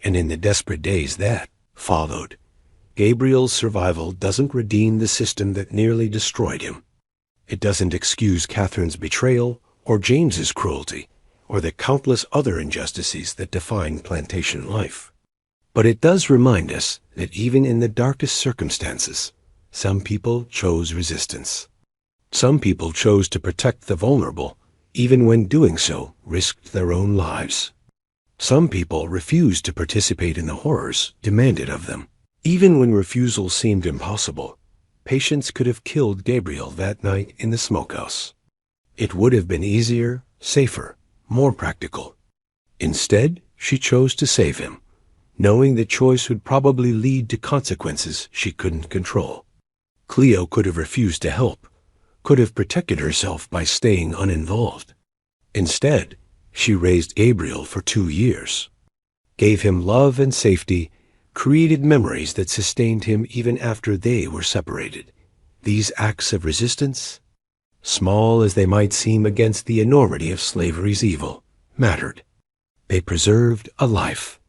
[SPEAKER 1] and in the desperate days that followed. Gabriel's survival doesn't redeem the system that nearly destroyed him. It doesn't excuse Catherine's betrayal or James's cruelty, or the countless other injustices that define plantation life. But it does remind us that even in the darkest circumstances, some people chose resistance. Some people chose to protect the vulnerable, even when doing so risked their own lives. Some people refused to participate in the horrors demanded of them. Even when refusal seemed impossible, Patience could have killed Gabriel that night in the smokehouse. It would have been easier, safer, more practical. Instead, she chose to save him, knowing the choice would probably lead to consequences she couldn't control. Cleo could have refused to help, could have protected herself by staying uninvolved. Instead, she raised Gabriel for 2 years, gave him love and safety, created memories that sustained him even after they were separated. These acts of resistance, small as they might seem against the enormity of slavery's evil, mattered. They preserved a life.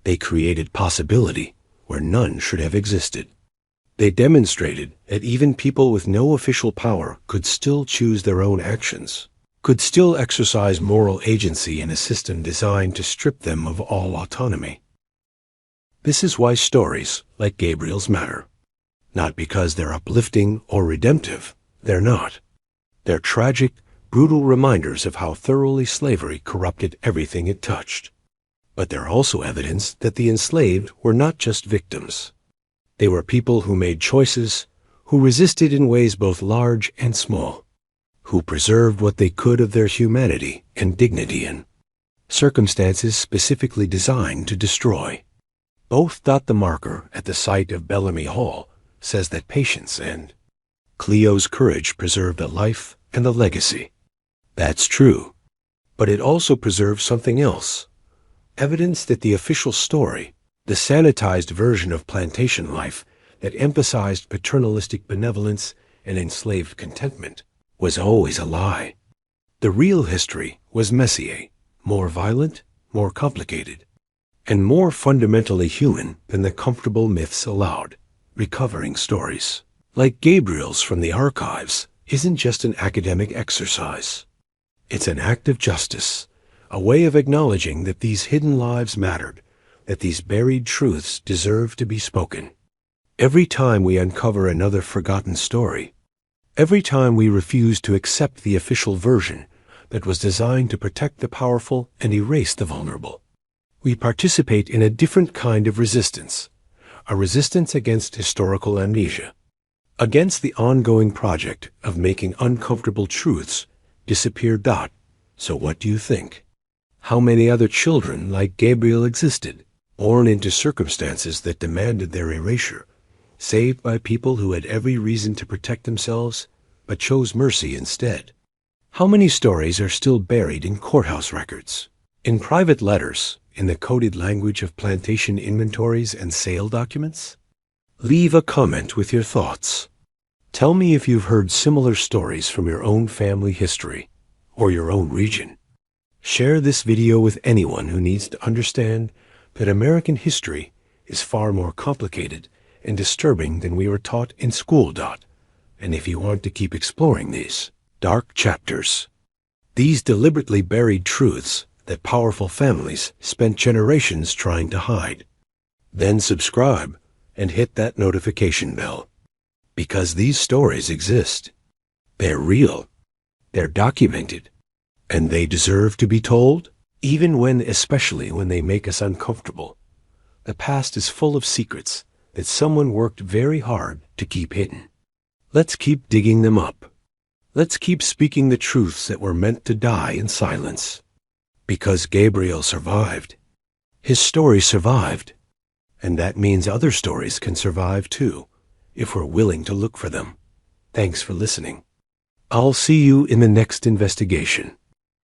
[SPEAKER 1] They created possibility where none should have existed. They demonstrated that even people with no official power could still choose their own actions, could still exercise moral agency in a system designed to strip them of all autonomy. This is why stories like Gabriel's matter. Not because they're uplifting or redemptive. They're not. They're tragic, brutal reminders of how thoroughly slavery corrupted everything it touched. But they're also evidence that the enslaved were not just victims. They were people who made choices, who resisted in ways both large and small, who preserved what they could of their humanity and dignity in circumstances specifically designed to destroy. Both. The marker at the site of Bellamy Hall says that Patience and Cleo's courage preserved a life and a legacy. That's true. But it also preserved something else. Evidence that the official story, the sanitized version of plantation life that emphasized paternalistic benevolence and enslaved contentment, was always a lie. The real history was messier, more violent, more complicated, and more fundamentally human than the comfortable myths allowed. Recovering stories, like Gabriel's from the archives, isn't just an academic exercise. It's an act of justice, a way of acknowledging that these hidden lives mattered, that these buried truths deserve to be spoken. Every time we uncover another forgotten story, every time we refuse to accept the official version that was designed to protect the powerful and erase the vulnerable, we participate in a different kind of resistance, a resistance against historical amnesia, against the ongoing project of making uncomfortable truths disappear. So what do you think? How many other children like Gabriel existed, born into circumstances that demanded their erasure, saved by people who had every reason to protect themselves, but chose mercy instead? How many stories are still buried in courthouse records, in private letters, in the coded language of plantation inventories and sale documents? Leave a comment with your thoughts. Tell me if you've heard similar stories from your own family history or your own region. Share this video with anyone who needs to understand that American history is far more complicated and disturbing than we were taught in school. And if you want to keep exploring these dark chapters, these deliberately buried truths that powerful families spent generations trying to hide, then subscribe and hit that notification bell. Because these stories exist. They're real. They're documented. And they deserve to be told, especially when they make us uncomfortable. The past is full of secrets that someone worked very hard to keep hidden. Let's keep digging them up. Let's keep speaking the truths that were meant to die in silence. Because Gabriel survived. His story survived. And that means other stories can survive too, if we're willing to look for them. Thanks for listening. I'll see you in the next investigation.